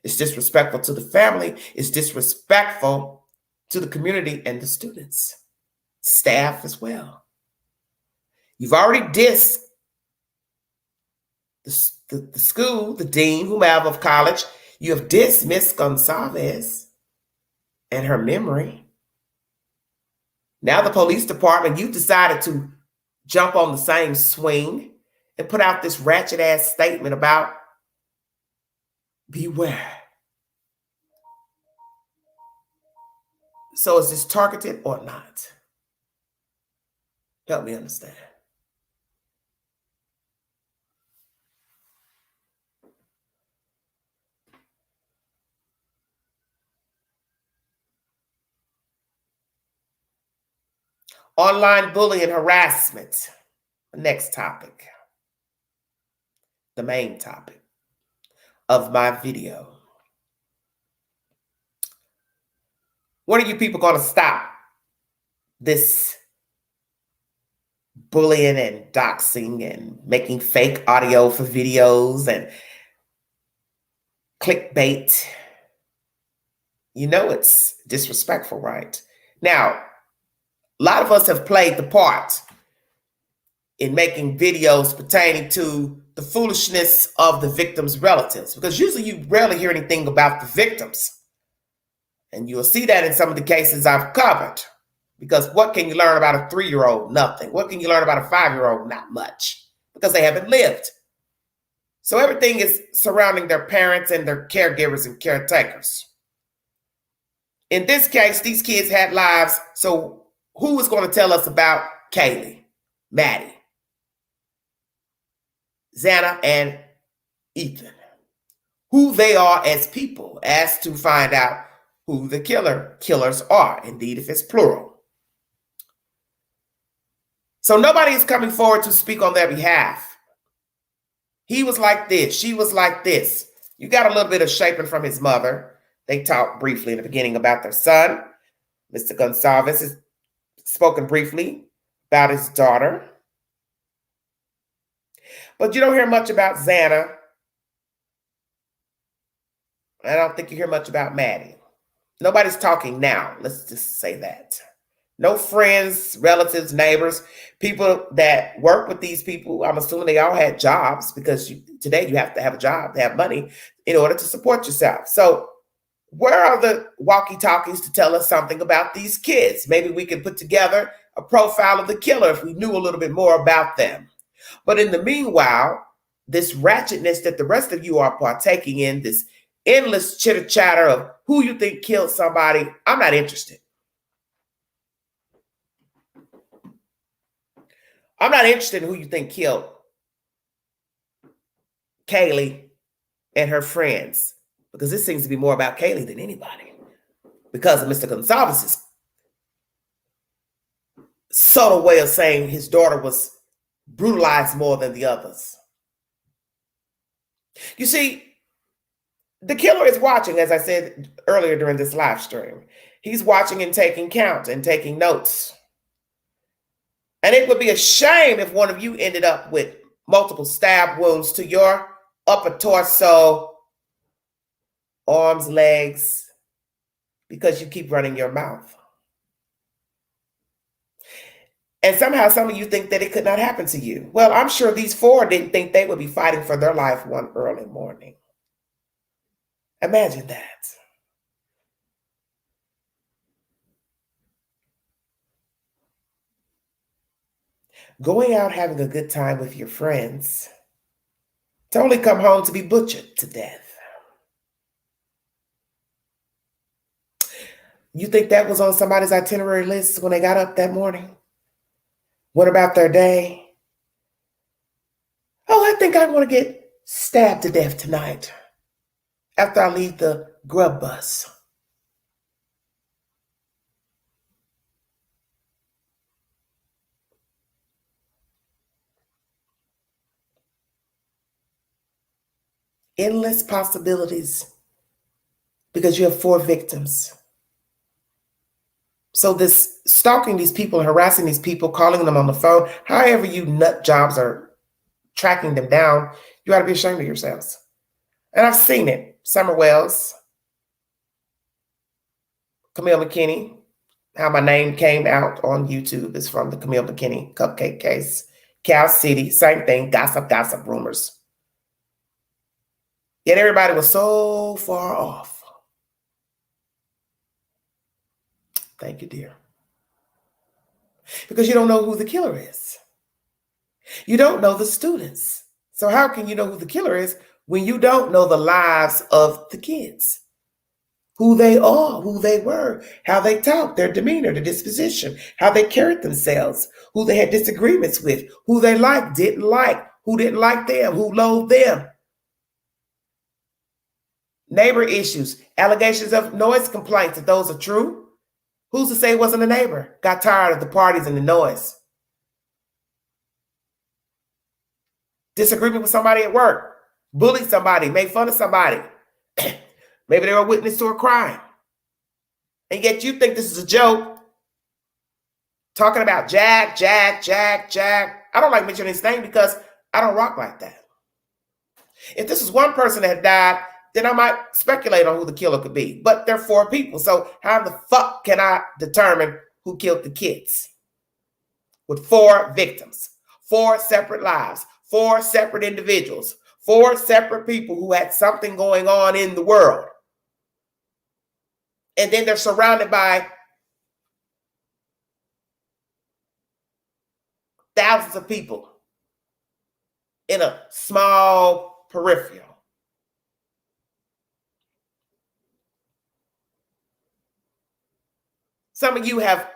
It's disrespectful to the family. It's disrespectful to the community and the students, staff as well. You've already dissed the school, the dean, whomever of college. You have dissed Miss Gonsalves and her memory. Now the police department, you've decided to jump on the same swing and put out this ratchet ass statement about beware. So is this targeted or not? Help me understand. Online bullying and harassment. Next topic. The main topic of my video. When are you people going to stop this bullying and doxing and making fake audio for videos and clickbait? You know it's disrespectful, right? Now, a lot of us have played the part in making videos pertaining to the foolishness of the victims' relatives, because usually you rarely hear anything about the victims. And you'll see that in some of the cases I've covered. Because what can you learn about a 3-year-old? Nothing. What can you learn about a 5-year-old? Not much. Because they haven't lived. So everything is surrounding their parents and their caregivers and caretakers. In this case, these kids had lives. So who is going to tell us about Kaylee, Maddie, Xana, and Ethan? Who they are as people, as to find out who the killers are, indeed, if it's plural. So nobody is coming forward to speak on their behalf. He was like this. She was like this. You got a little bit of shaping from his mother. They talked briefly in the beginning about their son. Mr. Gonsalves has spoken briefly about his daughter. But you don't hear much about Xana. I don't think you hear much about Maddie. Nobody's talking now. Let's just say that. No friends, relatives, neighbors, people that work with these people. I'm assuming they all had jobs, because today you have to have a job to have money in order to support yourself. So where are the walkie-talkies to tell us something about these kids? Maybe we could put together a profile of the killer if we knew a little bit more about them. But in the meanwhile, this ratchetness that the rest of you are partaking in, this endless chitter-chatter of who you think killed somebody, I'm not interested. I'm not interested in who you think killed Kaylee and her friends, because this seems to be more about Kaylee than anybody, because of Mr. Gonsalves' subtle way of saying his daughter was brutalized more than the others. You see, the killer is watching, as I said earlier during this live stream. He's watching and taking count and taking notes. And it would be a shame if one of you ended up with multiple stab wounds to your upper torso, arms, legs, because you keep running your mouth. And somehow some of you think that it could not happen to you. Well, I'm sure these four didn't think they would be fighting for their life one early morning. Imagine that. Going out having a good time with your friends to only come home to be butchered to death. You think that was on somebody's itinerary list when they got up that morning? What about their day? Oh, I think I want to get stabbed to death tonight after I leave the grub bus. Endless possibilities, because you have 4 victims. So this stalking these people, harassing these people, calling them on the phone, however you nut jobs are tracking them down, you ought to be ashamed of yourselves. And I've seen it. Summer Wells, Camille McKinney, how my name came out on YouTube is from the Camille McKinney cupcake case. Cal City, same thing, gossip, rumors. Yet everybody was so far off. Thank you, dear. Because you don't know who the killer is. You don't know the students. So how can you know who the killer is when you don't know the lives of the kids? Who they are, who they were, how they talked, their demeanor, their disposition, how they carried themselves, who they had disagreements with, who they liked, didn't like, who didn't like them, who loathed them. Neighbor issues, allegations of noise complaints, if those are true. Who's to say it wasn't a neighbor? Got tired of the parties and the noise. Disagreement with somebody at work, bullied somebody, made fun of somebody. Maybe they were a witness to a crime. And yet you think this is a joke. Talking about Jack. I don't like mentioning his name because I don't rock like that. If this is one person that had died, then I might speculate on who the killer could be. But there are 4 people. So how the fuck can I determine who killed the kids? With 4 victims, 4 separate lives, 4 separate individuals, 4 separate people who had something going on in the world. And then they're surrounded by thousands of people in a small peripheral. Some of you have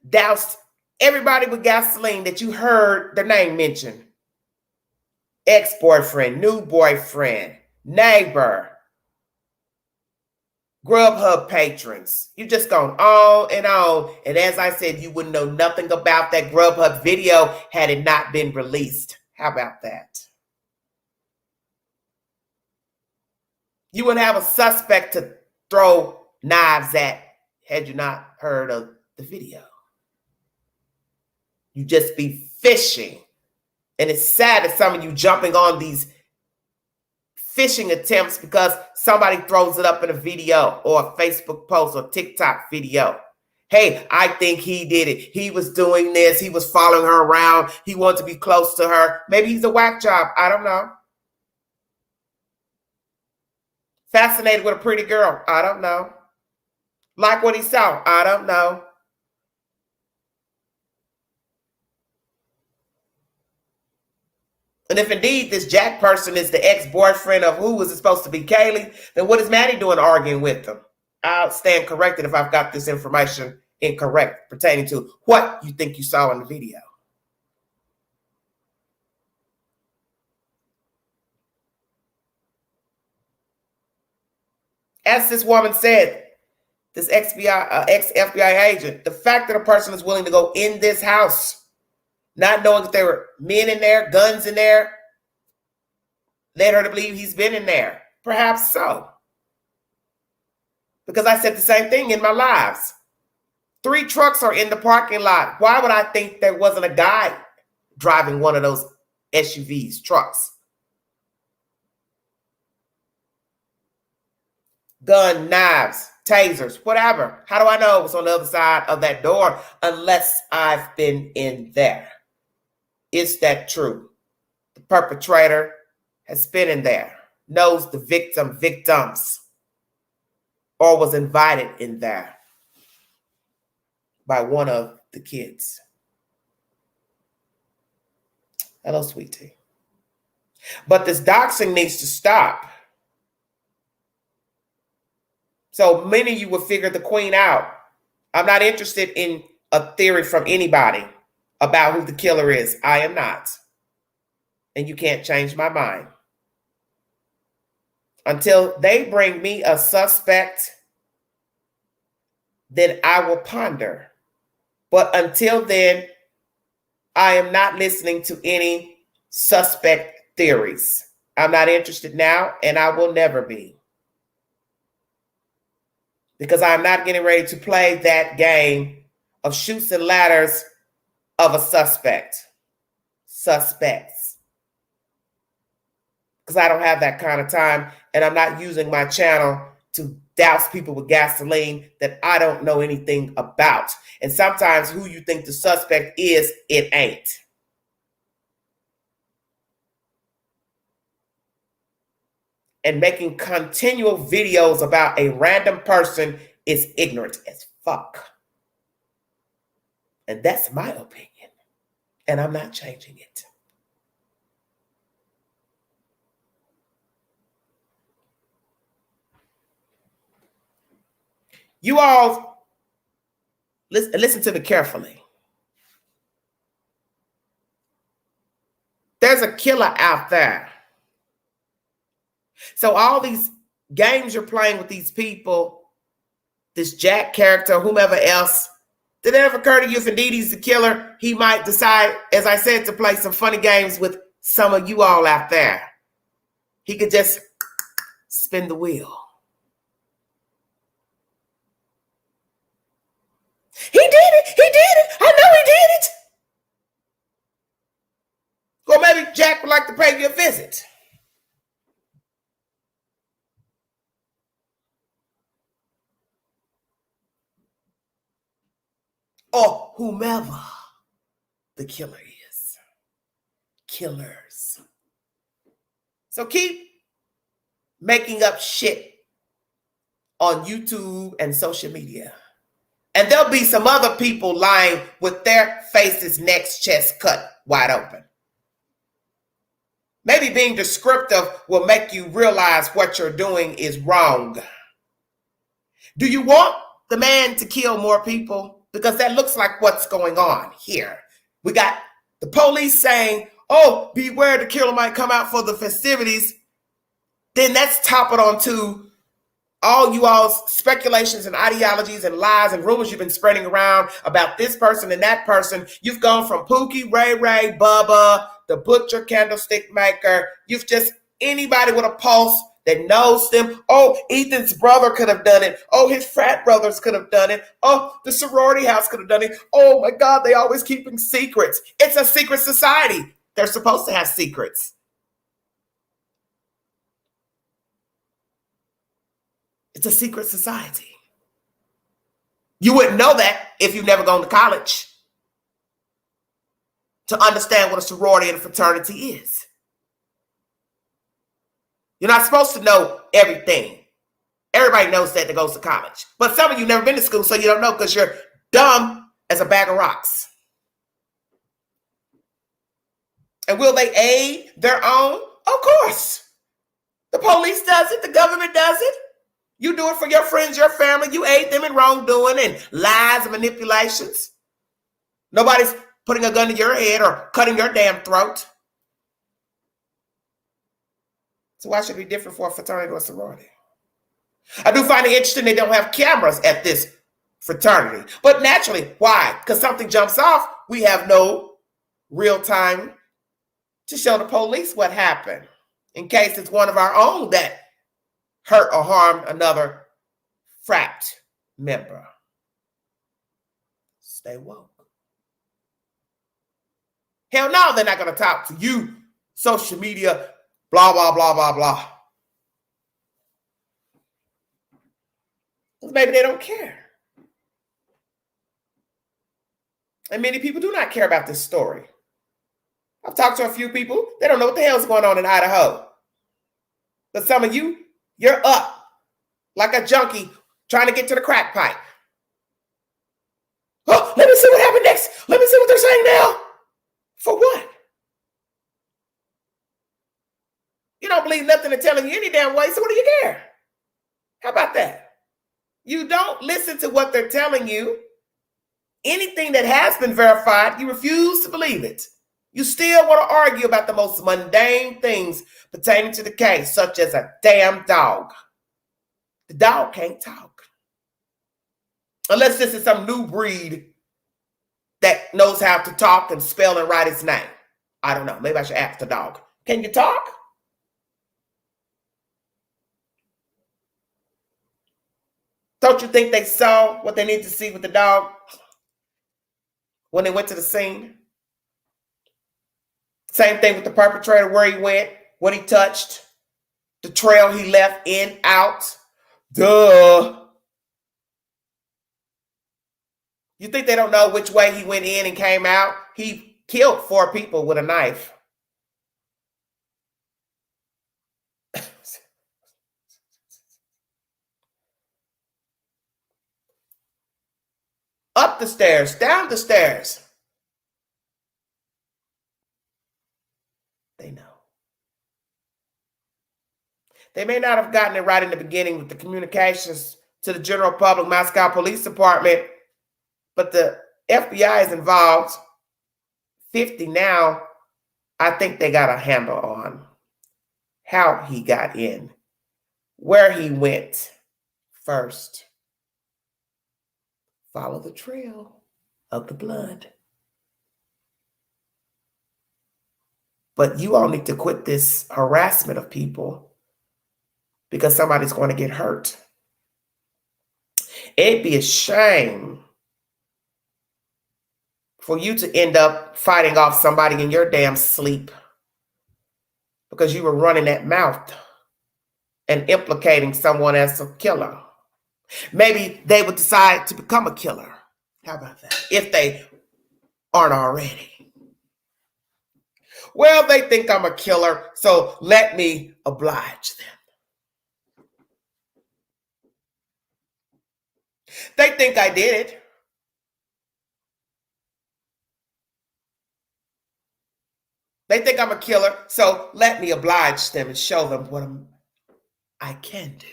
doused everybody with gasoline that you heard their name mentioned. Ex-boyfriend, new boyfriend, neighbor, Grubhub patrons. You just gone on and on. And as I said, you wouldn't know nothing about that Grubhub video had it not been released. How about that? You wouldn't have a suspect to throw knives at had you not heard of the video. You just be fishing. And it's sad that some of you jumping on these phishing attempts because somebody throws it up in a video or a Facebook post or TikTok video. Hey, I think he did it. He was doing this. He was following her around. He wanted to be close to her. Maybe he's a whack job. I don't know. Fascinated with a pretty girl. I don't know. Like what he saw. I don't know. And if indeed this Jack person is the ex-boyfriend of who was it supposed to be, Kaylee, then what is Maddie doing arguing with them? I'll stand corrected if I've got this information incorrect pertaining to what you think you saw in the video. As this woman said, this ex-FBI agent, the fact that a person is willing to go in this house, not knowing that there were men in there, guns in there, led her to believe he's been in there. Perhaps so. Because I said the same thing in my lives. 3 trucks are in the parking lot. Why would I think there wasn't a guy driving one of those SUVs, trucks? Gun, knives, tasers, whatever. How do I know it was on the other side of that door unless I've been in there? Is that true? The perpetrator has been in there, knows the victims, or was invited in there by one of the kids. Hello, sweetie. But this doxing needs to stop. So many of you will figure the queen out. I'm not interested in a theory from anybody about who the killer is. I am not. And you can't change my mind. Until they bring me a suspect, then I will ponder. But until then, I am not listening to any suspect theories. I'm not interested now, and I will never be. Because I'm not getting ready to play that game of shoots and ladders of a suspects. Because I don't have that kind of time, and I'm not using my channel to douse people with gasoline that I don't know anything about. And sometimes who you think the suspect is, it ain't. And making continual videos about a random person is ignorant as fuck. And that's my opinion. And I'm not changing it. You all listen to me carefully. There's a killer out there. So all these games you're playing with these people, this Jack character, whomever else, did it ever occur to you if indeed he's the killer, he might decide, as I said, to play some funny games with some of you all out there? He could just spin the wheel. He did it. He did it. I know he did it. Or maybe Jack would like to pay you a visit. Or whomever the killer is. Killers. So keep making up shit on YouTube and social media. And there'll be some other people lying with their faces, necks, chest cut wide open. Maybe being descriptive will make you realize what you're doing is wrong. Do you want the man to kill more people? Because that looks like what's going on here. We got the police saying, oh, beware, the killer might come out for the festivities. Then that's toppled onto all you all's speculations and ideologies and lies and rumors you've been spreading around about this person and that person. You've gone from Pookie, Ray Ray, Bubba, the butcher, candlestick maker. You've just anybody with a pulse that knows them. Oh, Ethan's brother could have done it. Oh, his frat brothers could have done it. Oh, the sorority house could have done it. Oh my God, they always keeping secrets. It's a secret society. They're supposed to have secrets. It's a secret society. You wouldn't know that if you've never gone to college to understand what a sorority and a fraternity is. You're not supposed to know everything. Everybody knows that goes to college. But some of you never been to school, so you don't know because you're dumb as a bag of rocks. And will they aid their own? Of course. The police does it. The government does it. You do it for your friends, your family. You aid them in wrongdoing and lies and manipulations. Nobody's putting a gun to your head or cutting your damn throat. So why should it be different for a fraternity or a sorority? I do find it interesting they don't have cameras at this fraternity. But naturally, why? Because something jumps off. We have no real time to show the police what happened in case it's one of our own that hurt or harmed another frat member. Stay woke. Hell no, they're not going to talk to you, social media, blah, blah, blah, blah, blah. Maybe they don't care. And many people do not care about this story. I've talked to a few people. They don't know what the hell's going on in Idaho. But some of you, you're up like a junkie trying to get to the crack pipe. Oh, let me see what happened next. Let me see what they're saying now. For what? You don't believe nothing they're telling you any damn way, so what do you care? How about that? You don't listen to what they're telling you. Anything that has been verified, you refuse to believe it. You still want to argue about the most mundane things pertaining to the case, such as a damn dog. The dog can't talk. Unless this is some new breed that knows how to talk and spell and write its name. I don't know. Maybe I should ask the dog. Can you talk? Don't you think they saw what they need to see with the dog when they went to the scene? Same thing with the perpetrator, where he went, what he touched, the trail he left in, out. Duh. You think they don't know which way he went in and came out? He killed 4 people with a knife. Up the stairs, down the stairs. They know. They may not have gotten it right in the beginning with the communications to the general public, Moscow Police Department, but the FBI is involved. 50 now. I think they got a handle on how he got in, where he went first. Follow the trail of the blood. But you all need to quit this harassment of people because somebody's going to get hurt. It'd be a shame for you to end up fighting off somebody in your damn sleep because you were running that mouth and implicating someone as a killer. Maybe they would decide to become a killer. How about that? If they aren't already. Well, they think I'm a killer, so let me oblige them. They think I did it. They think I'm a killer, so let me oblige them and show them what I can do.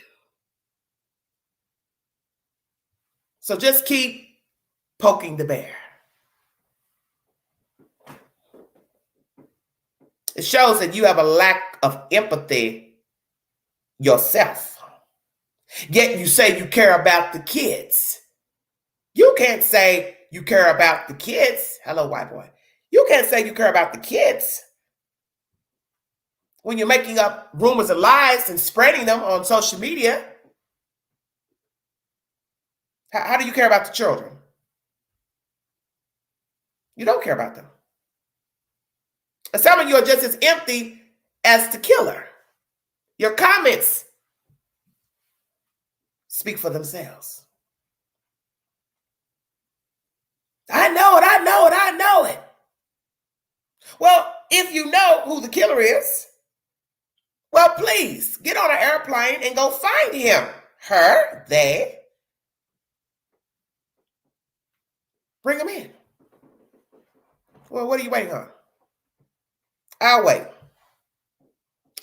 So just keep poking the bear. It shows that you have a lack of empathy yourself. Yet you say you care about the kids. You can't say you care about the kids. Hello, white boy. You can't say you care about the kids when you're making up rumors and lies and spreading them on social media. How do you care about the children? You don't care about them. And some of you are just as empty as the killer. Your comments speak for themselves. I know it, I know it, I know it. Well, if you know who the killer is, well, please get on an airplane and go find him, her, they. Bring him in. Well, what are you waiting on? I'll wait.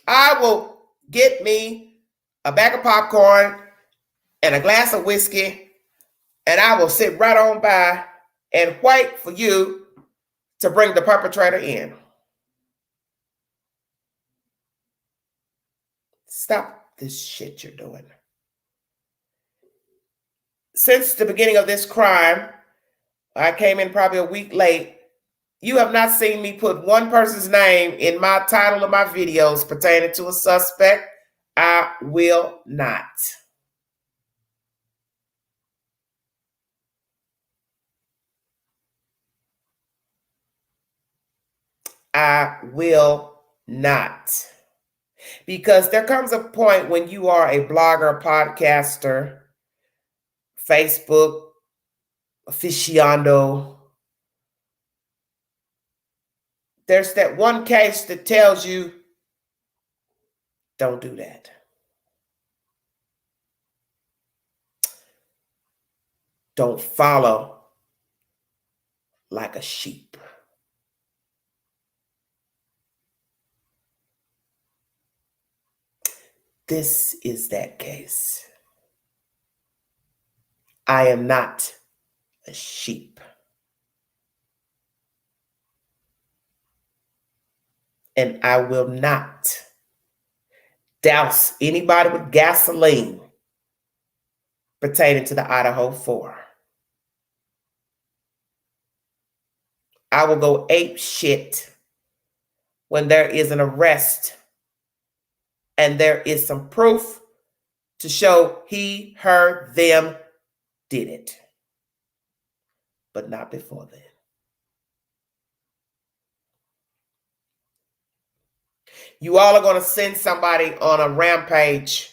I will get me a bag of popcorn and a glass of whiskey, and I will sit right on by and wait for you to bring the perpetrator in. Stop this shit you're doing. Since the beginning of this crime, I came in probably a week late. You have not seen me put one person's name in my title of my videos pertaining to a suspect. I will not. I will not. Because there comes a point when you are a blogger, podcaster, Facebook aficionado. There's that one case that tells you, don't do that. Don't follow like a sheep. This is that case. I am not a sheep. And I will not douse anybody with gasoline pertaining to the Idaho 4. I will go ape shit when there is an arrest and there is some proof to show he, her, them did it. But not before then. You all are going to send somebody on a rampage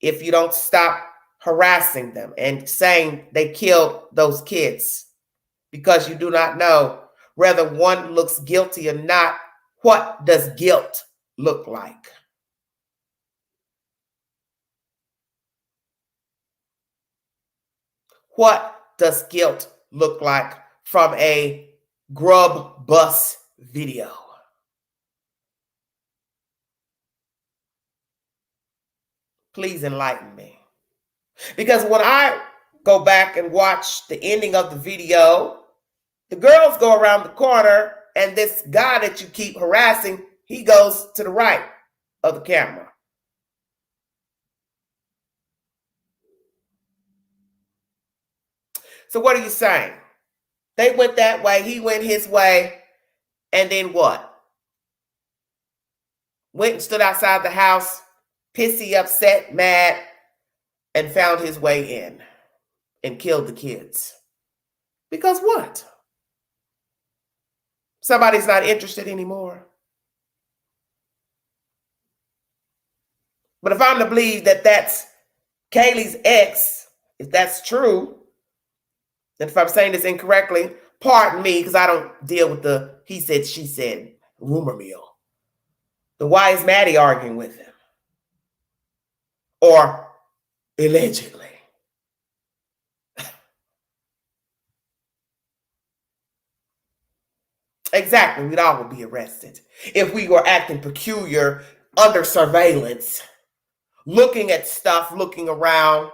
if you don't stop harassing them and saying they killed those kids, because you do not know whether one looks guilty or not. What does guilt look like? What does guilt look like from a grub bus video? Please enlighten me. Because when I go back and watch the ending of the video, the girls go around the corner and this guy that you keep harassing, he goes to the right of the camera. So what are you saying? They went that way, he went his way, and then what? Went and stood outside the house, pissy, upset, mad, and found his way in and killed the kids. Because what? Somebody's not interested anymore. But if I'm to believe that that's Kaylee's ex, if that's true, and if I'm saying this incorrectly, pardon me, because I don't deal with the he said, she said rumor mill. Then why is Maddie arguing with him? Or allegedly. Exactly. We'd all be arrested if we were acting peculiar under surveillance, looking at stuff, looking around,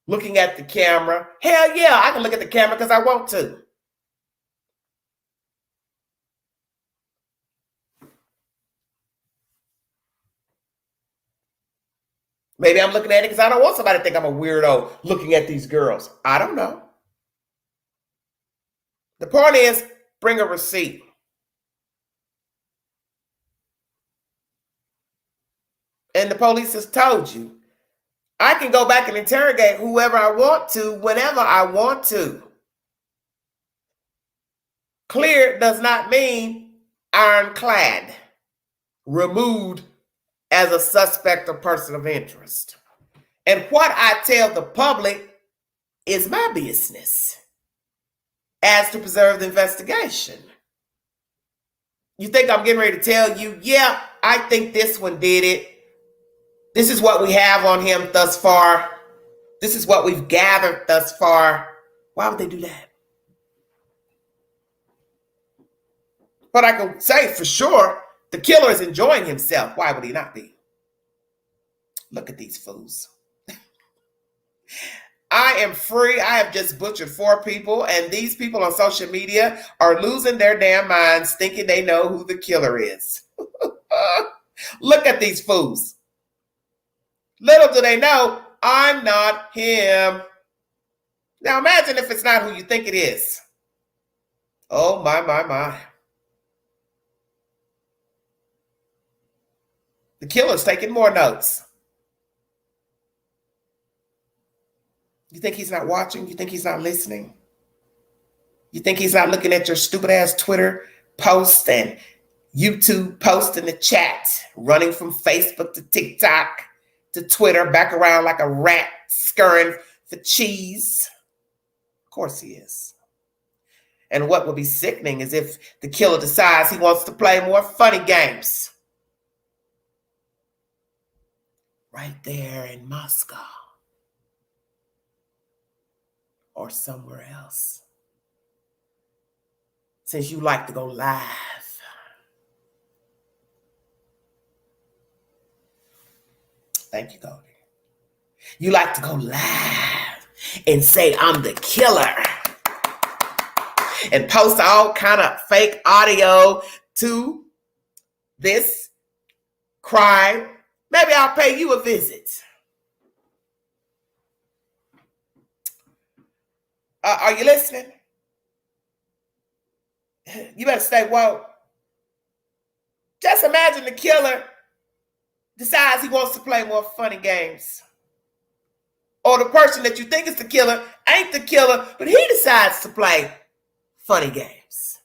looking at the camera. Hell yeah, I can look at the camera because I want to. Maybe I'm looking at it because I don't want somebody to think I'm a weirdo looking at these girls. I don't know. The point is, bring a receipt. And the police has told you, I can go back and interrogate whoever I want to, whenever I want to. Clear does not mean ironclad, removed as a suspect or person of interest. And what I tell the public is my business as to preserve the investigation. You think I'm getting ready to tell you, yeah, I think this one did it. This is what we have on him thus far. This is what we've gathered thus far. Why would they do that? But I can say for sure, the killer is enjoying himself. Why would he not be? Look at these fools. I am free. I have just butchered 4 people, and these people on social media are losing their damn minds thinking they know who the killer is. Look at these fools. Little do they know, I'm not him. Now imagine if it's not who you think it is. Oh, my, my, my. The killer's taking more notes. You think he's not watching? You think he's not listening? You think he's not looking at your stupid ass Twitter posts and YouTube posts in the chat, running from Facebook to TikTok to Twitter, back around like a rat scurrying for cheese? Of course he is. And what will be sickening is if the killer decides he wants to play more funny games. Right there in Moscow. Or somewhere else. Since you like to go live. Thank you, Goldie. You like to go live and say, I'm the killer. And post all kind of fake audio to this crime. Maybe I'll pay you a visit. Are you listening? You better stay woke. Just imagine the killer decides he wants to play more funny games. Or the person that you think is the killer ain't the killer, but he decides to play funny games.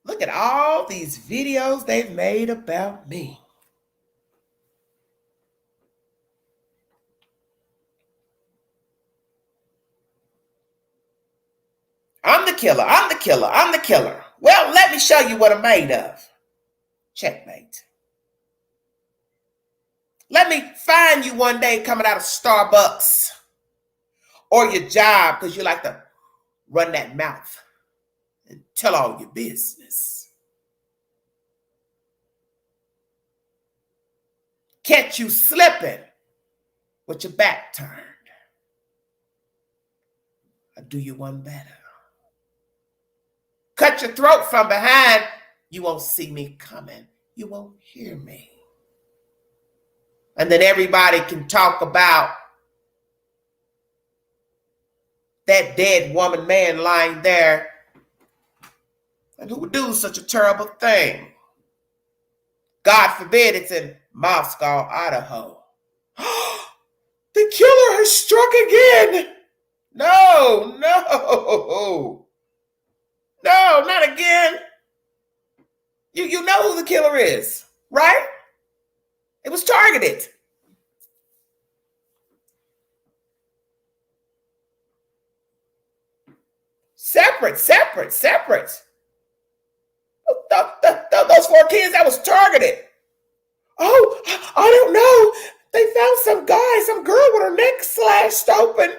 Look at all these videos they've made about me. I'm the killer. I'm the killer. I'm the killer. Well, let me show you what I'm made of. Checkmate. Let me find you one day coming out of Starbucks or your job because you like to run that mouth and tell all your business. Catch you slipping with your back turned. I'll do you one better. Cut your throat from behind. You won't see me coming. You won't hear me. And then everybody can talk about that dead woman, man lying there. And who would do such a terrible thing? God forbid it's in Moscow, Idaho. The killer has struck again. No, no. No, not again. You know who the killer is, right? It was targeted. Separate. Those 4 kids, that was targeted. Oh, I don't know. They found some guy, some girl with her neck slashed open.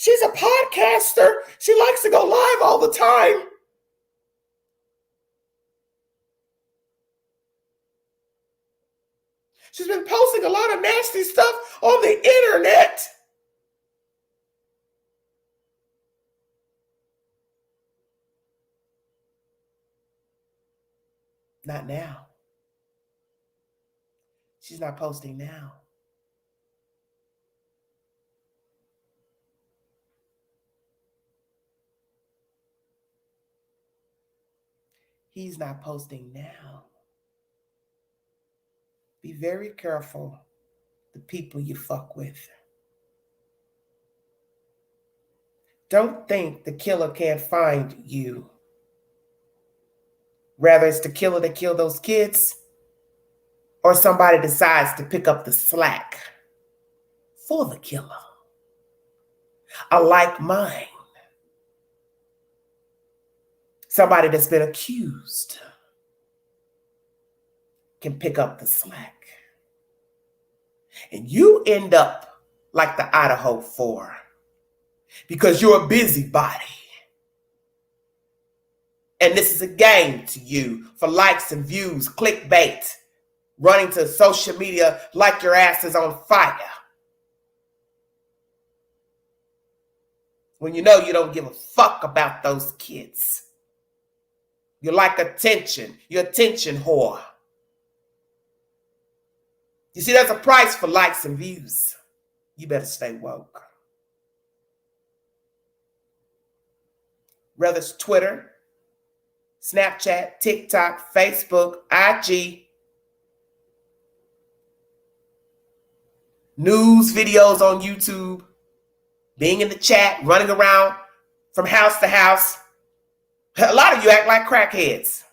She's a podcaster. She likes to go live all the time. She's been posting a lot of nasty stuff on the internet. Not now. She's not posting now. He's not posting now. Be very careful the people you fuck with. Don't think the killer can't find you. Rather it's the killer that killed those kids, or somebody decides to pick up the slack for the killer. A like mind. Somebody that's been accused can pick up the slack. And you end up like the Idaho 4 because you're a busybody. And this is a game to you for likes and views, clickbait, running to social media like your ass is on fire. When you know you don't give a fuck about those kids. You like attention. You're attention whore. You see, there's a price for likes and views. You better stay woke. Whether it's Twitter, Snapchat, TikTok, Facebook, IG, news videos on YouTube, being in the chat, running around from house to house. A lot of you act like crackheads.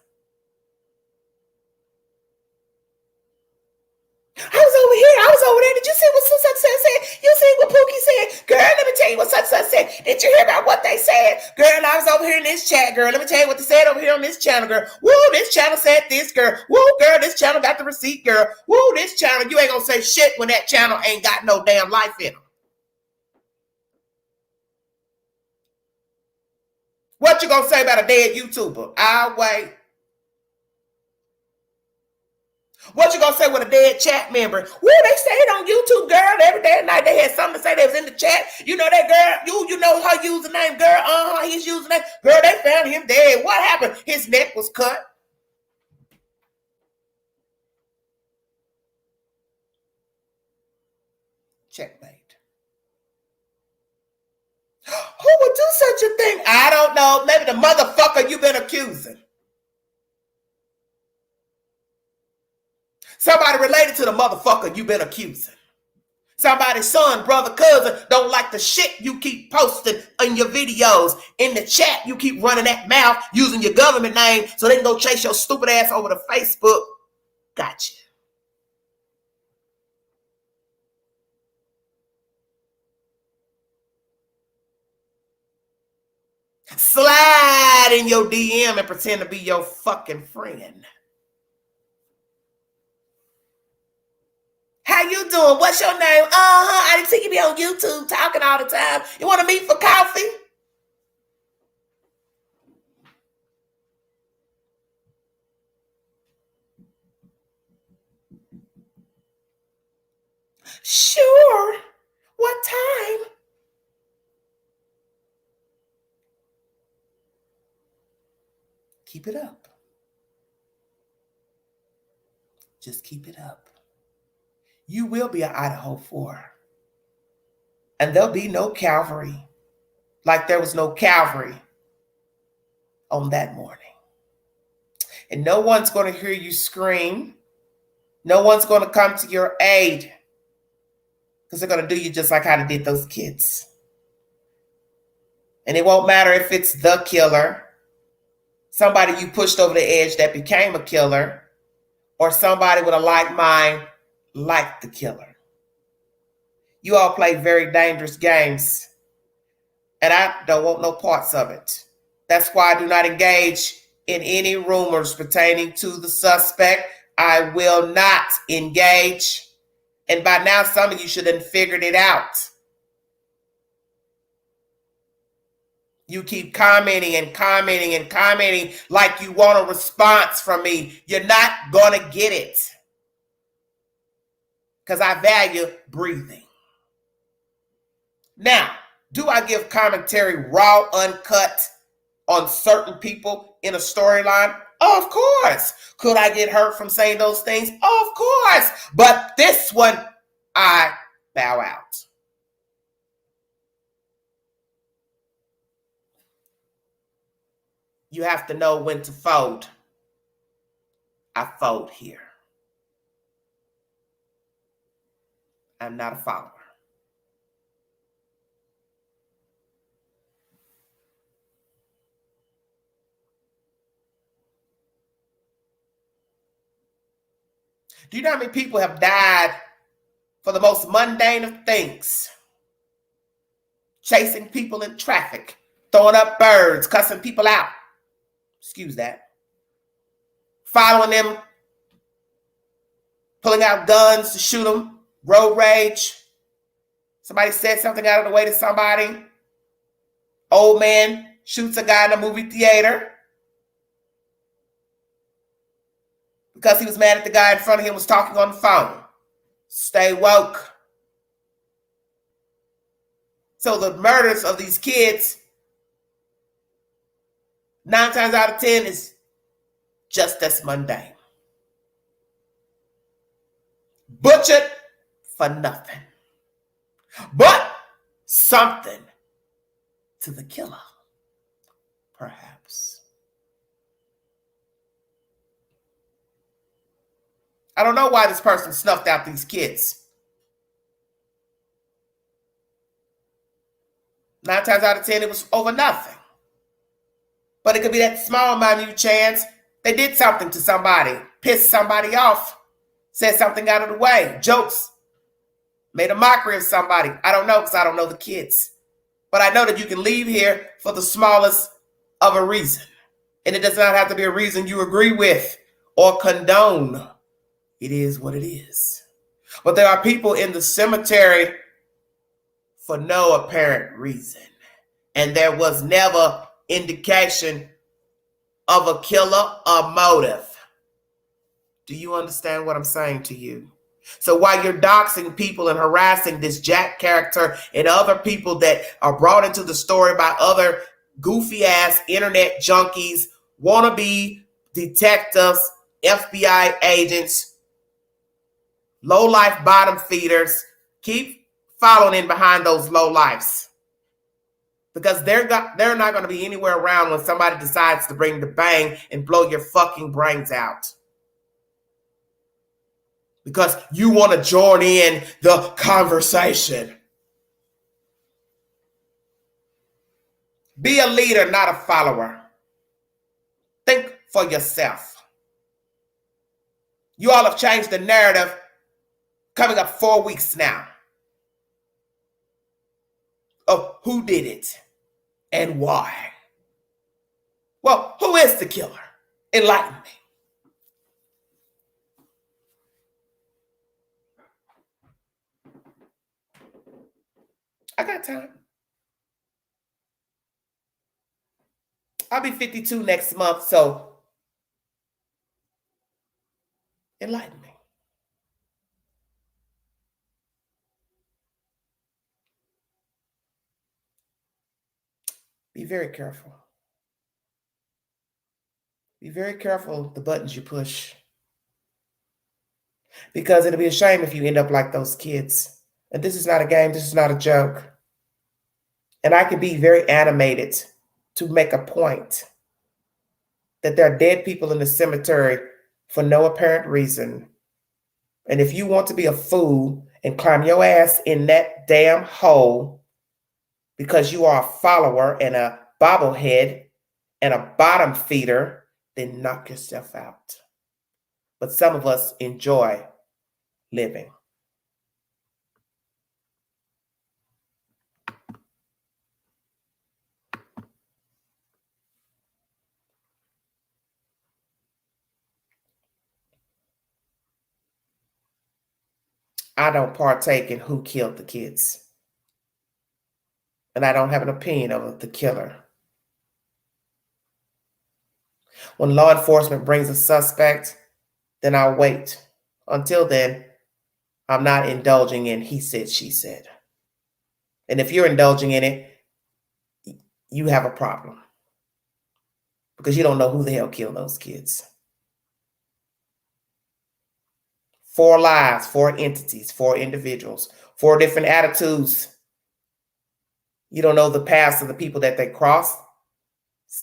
I was over there. Did you see what such said? You see what Pookie said? Girl, let me tell you what such said. Did you hear about what they said? Girl, I was over here in this chat, girl. Let me tell you what they said over here on this channel, girl. Woo, this channel said this, girl. Woo, girl, this channel got the receipt, girl. Woo, this channel, you ain't gonna say shit when that channel ain't got no damn life in them. What you gonna say about a dead YouTuber? I'll wait. What you gonna say with a dead chat member? Woo, they stayed on YouTube, girl, every day and night. They had something to say. They was in the chat. You know that girl, you know her username, girl. His username. Girl, they found him dead. What happened? His neck was cut. Checkmate. Who would do such a thing? I don't know. Maybe the motherfucker you've been accusing. Somebody related to the motherfucker you've been accusing. Somebody's son, brother, cousin don't like the shit you keep posting in your videos. In the chat, you keep running that mouth using your government name so they can go chase your stupid ass over to Facebook. Gotcha. Slide in your DM and pretend to be your fucking friend. How you doing? What's your name? I didn't see you be on YouTube talking all the time. You want to meet for coffee? Sure. What time? Keep it up. Just keep it up. You will be an Idaho 4. And there'll be no Calvary. Like there was no Calvary on that morning. And no one's going to hear you scream. No one's going to come to your aid. Because they're going to do you just like how they did those kids. And it won't matter if it's the killer, somebody you pushed over the edge that became a killer, or somebody with a like mind like the killer. You all play very dangerous games, and I don't want no parts of it. That's why I do not engage in any rumors pertaining to the suspect. I will not engage. And by now, some of you should have figured it out. You keep commenting and commenting and commenting like you want a response from me. You're not going to get it. Because I value breathing. Now, do I give commentary raw, uncut on certain people in a storyline? Of course. Could I get hurt from saying those things? Of course. But this one, I bow out. You have to know when to fold. I fold here. I'm not a follower. Do you know how many people have died for the most mundane of things? Chasing people in traffic, throwing up birds, cussing people out. Excuse that. Following them, pulling out guns to shoot them, road rage. Somebody said something out of the way to somebody. Old man shoots a guy in a movie theater because he was mad at the guy in front of him was talking on the phone. Stay woke. So the murders of these kids, 9 times out of 10, is just as mundane. Butchered for nothing. But something to the killer, perhaps. I don't know why this person snuffed out these kids. 9 times out of 10, it was over nothing. But it could be that small, minute chance they did something to somebody, pissed somebody off, said something out of the way, jokes, made a mockery of somebody. I don't know because I don't know the kids. But I know that you can leave here for the smallest of a reason. And it does not have to be a reason you agree with or condone. It is what it is. But there are people in the cemetery for no apparent reason. And there was never indication of a killer or motive. Do you understand what I'm saying to you? So while you're doxing people and harassing this Jack character and other people that are brought into the story by other goofy ass internet junkies, wannabe detectives, FBI agents, low life bottom feeders, keep following in behind those low lives. Because they're not going to be anywhere around when somebody decides to bring the bang and blow your fucking brains out. Because you want to join in the conversation. Be a leader, not a follower. Think for yourself. You all have changed the narrative coming up 4 weeks now of who did it and why. Well, who is the killer? Enlighten me. I got time. I'll be 52 next month, so enlighten me. Be very careful. Be very careful of the buttons you push. Because it'll be a shame if you end up like those kids. And this is not a game. This is not a joke. And I can be very animated to make a point that there are dead people in the cemetery for no apparent reason. And if you want to be a fool and climb your ass in that damn hole because you are a follower and a bobblehead and a bottom feeder, then knock yourself out. But some of us enjoy living. I don't partake in who killed the kids. And I don't have an opinion of the killer. When law enforcement brings a suspect, then I'll wait. Until then, I'm not indulging in he said, she said. And if you're indulging in it, you have a problem because you don't know who the hell killed those kids. 4 lives, 4 entities, 4 individuals, 4 different attitudes. You don't know the past of the people that they crossed.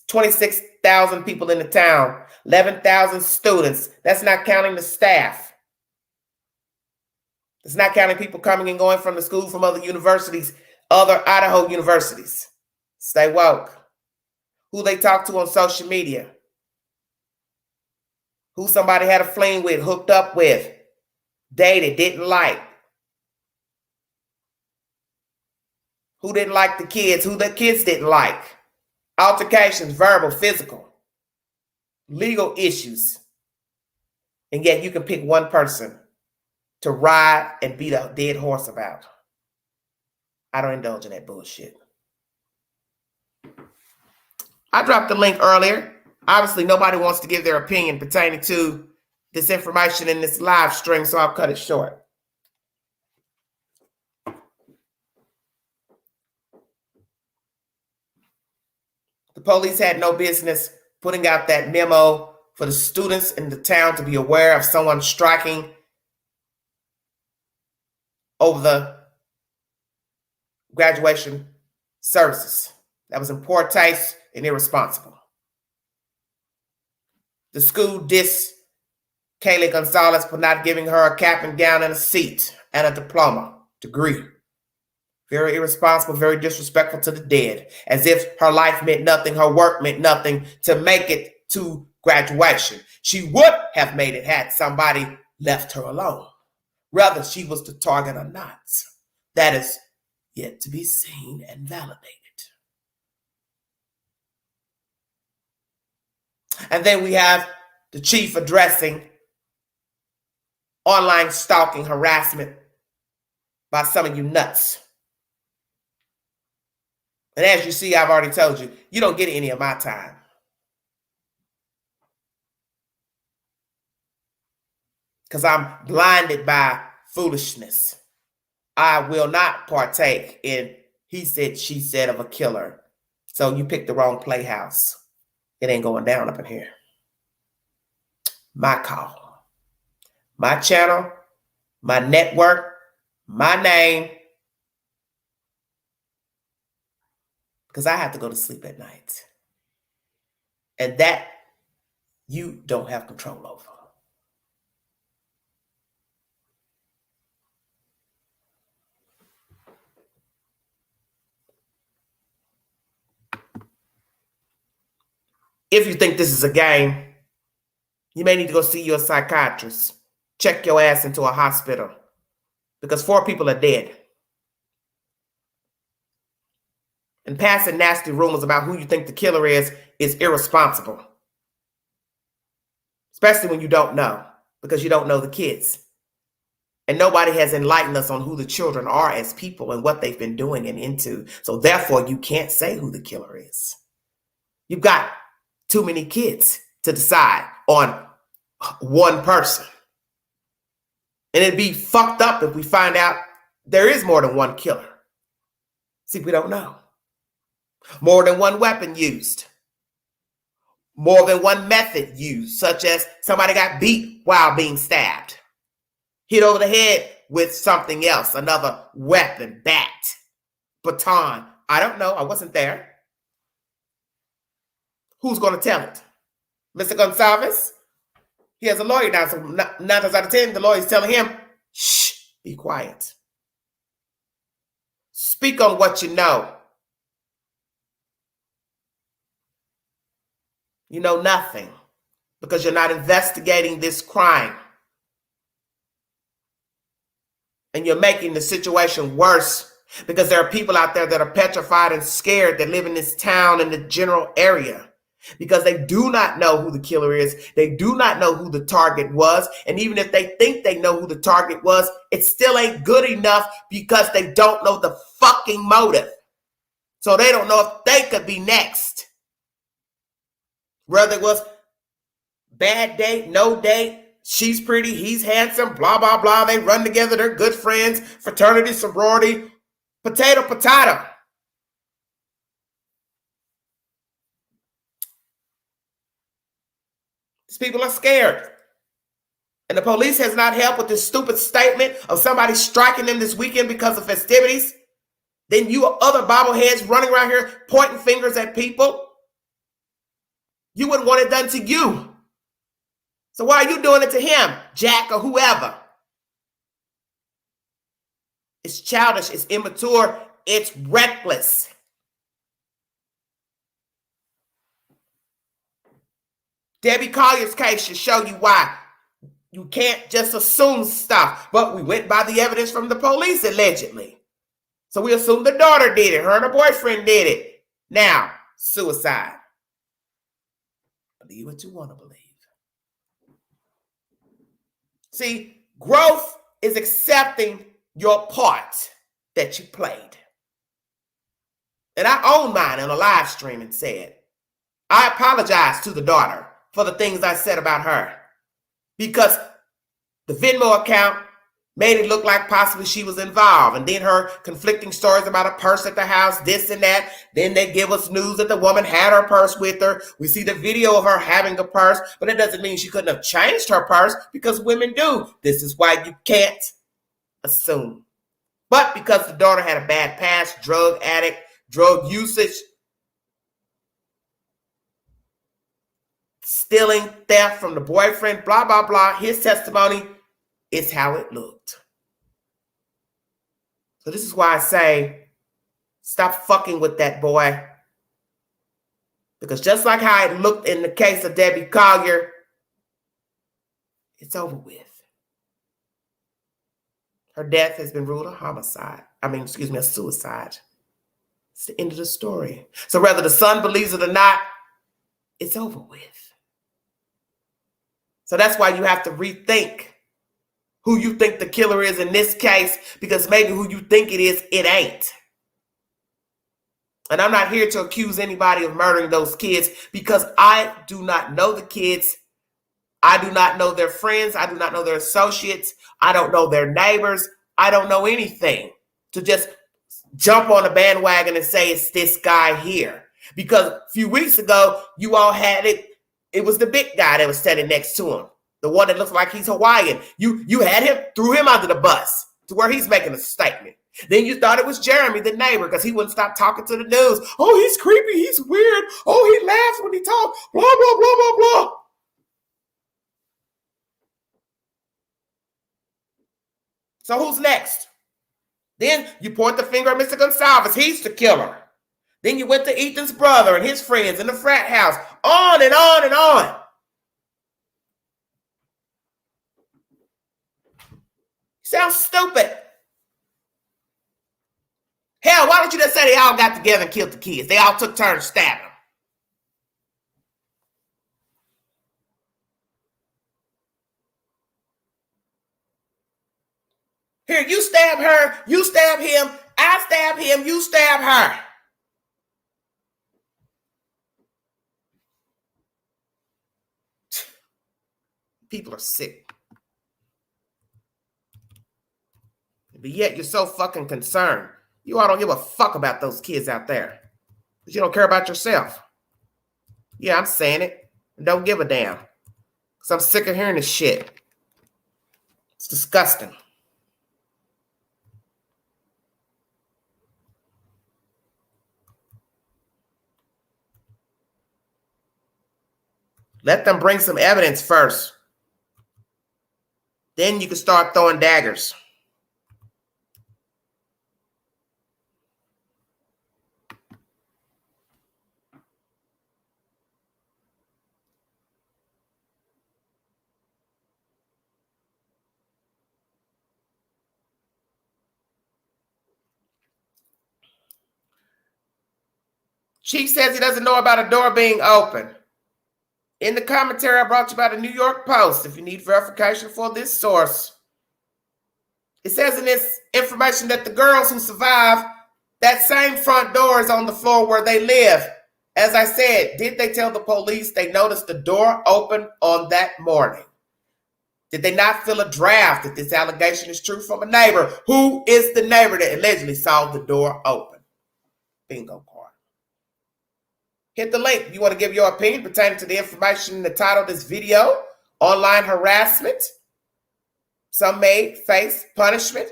26,000 people in the town, 11,000 students. That's not counting the staff. It's not counting people coming and going from the school from other universities, other Idaho universities. Stay woke. Who they talk to on social media. Who somebody had a fling with, hooked up with, dated, didn't like. Who didn't like the kids, who the kids didn't like. Altercations, verbal, physical, legal issues. And yet you can pick one person to ride and beat a dead horse about. I don't indulge in that bullshit. I dropped the link earlier. Obviously, nobody wants to give their opinion pertaining to this information in this live stream, so I'll cut it short. The police had no business putting out that memo for the students in the town to be aware of someone striking over the graduation services. That was in poor taste and irresponsible. The school dissed Kaylee Gonzalez for not giving her a cap and gown and a seat and a diploma, degree. Very irresponsible, very disrespectful to the dead, as if her life meant nothing, her work meant nothing to make it to graduation. She would have made it had somebody left her alone. Whether she was the target or not, that is yet to be seen and validated. And then we have the chief addressing online stalking, harassment by some of you nuts. And as you see, I've already told you, you don't get any of my time. Because I'm blinded by foolishness. I will not partake in he said, she said of a killer. So you picked the wrong playhouse. It ain't going down up in here. My call. My channel. My network. My name. Because I have to go to sleep at night. And that you don't have control over. If you think this is a game, you may need to go see your psychiatrist. Check your ass into a hospital. Because 4 people are dead. And passing nasty rumors about who you think the killer is irresponsible. Especially when you don't know. Because you don't know the kids. And nobody has enlightened us on who the children are as people and what they've been doing and into. So therefore, you can't say who the killer is. You've got too many kids to decide on one person. And it'd be fucked up if we find out there is more than one killer. See, we don't know. More than one weapon used. More than one method used, such as somebody got beat while being stabbed. Hit over the head with something else, another weapon, bat, baton. I don't know. I wasn't there. Who's going to tell it? Mr. Gonzalez? He has a lawyer now, so 9 times out of 10, the lawyer's telling him, shh, be quiet. Speak on what you know. You know nothing because you're not investigating this crime. And you're making the situation worse because there are people out there that are petrified and scared that live in this town and the general area. Because they do not know who the killer is. They do not know who the target was. And even if they think they know who the target was, it still ain't good enough because they don't know the fucking motive. So they don't know if they could be next. Whether it was bad date, no date. She's pretty, he's handsome, blah, blah, blah. They run together, they're good friends, fraternity, sorority, potato, potato. These people are scared. And the police has not helped with this stupid statement of somebody striking them this weekend because of festivities. Then you other bobbleheads running around here pointing fingers at people. You wouldn't want it done to you. So why are you doing it to him, Jack or whoever? It's childish, it's immature, it's reckless. Debbie Collier's case should show you why. You can't just assume stuff. But we went by the evidence from the police, allegedly. So we assume the daughter did it. Her and her boyfriend did it. Now, suicide. Believe what you want to believe. See, growth is accepting your part that you played. And I own mine on a live stream and said, I apologize to the daughter for the things I said about her. Because the Venmo account made it look like possibly she was involved. And then her conflicting stories about a purse at the house, this and that. Then they give us news that the woman had her purse with her. We see the video of her having a purse, but it doesn't mean she couldn't have changed her purse because women do. This is why you can't assume. But because the daughter had a bad past, drug addict, drug usage, stealing, theft from the boyfriend, blah, blah, blah. His testimony is how it looked. So this is why I say, stop fucking with that boy. Because just like how it looked in the case of Debbie Collier, it's over with. Her death has been ruled a homicide. A suicide. It's the end of the story. So whether the son believes it or not, it's over with. So that's why you have to rethink who you think the killer is in this case, because maybe who you think it is, it ain't. And I'm not here to accuse anybody of murdering those kids because I do not know the kids. I do not know their friends. I do not know their associates. I don't know their neighbors. I don't know anything to just jump on a bandwagon and say it's this guy here. Because a few weeks ago, you all had it. It was the big guy that was standing next to him. The one that looks like he's Hawaiian. You had him, threw him under the bus to where he's making a statement. Then you thought it was Jeremy, the neighbor, because he wouldn't stop talking to the news. Oh, he's creepy. He's weird. Oh, he laughs when he talks. Blah, blah, blah, blah, blah. So who's next? Then you point the finger at Mr. Gonsalves. He's the killer. Then you went to Ethan's brother and his friends in the frat house. On and on and on. Sounds stupid. Hell, why don't you just say they all got together and killed the kids? They all took turns stabbing them. Here, you stab her, you stab him, I stab him, you stab her. People are sick. But yet you're so fucking concerned. You all don't give a fuck about those kids out there. But you don't care about yourself. Yeah, I'm saying it. And don't give a damn. Because I'm sick of hearing this shit. It's disgusting. Let them bring some evidence first. Then you can start throwing daggers. Chief says he doesn't know about a door being open. In the commentary, I brought you by the New York Post if you need verification for this source. It says in this information that the girls who survived, that same front door is on the floor where they live. As I said, did they tell the police they noticed the door open on that morning? Did they not feel a draft that this allegation is true from a neighbor? Who is the neighbor that allegedly saw the door open? Bingo card. Hit the link if you want to give your opinion pertaining to the information in the title of this video. Online harassment. Some may face punishment.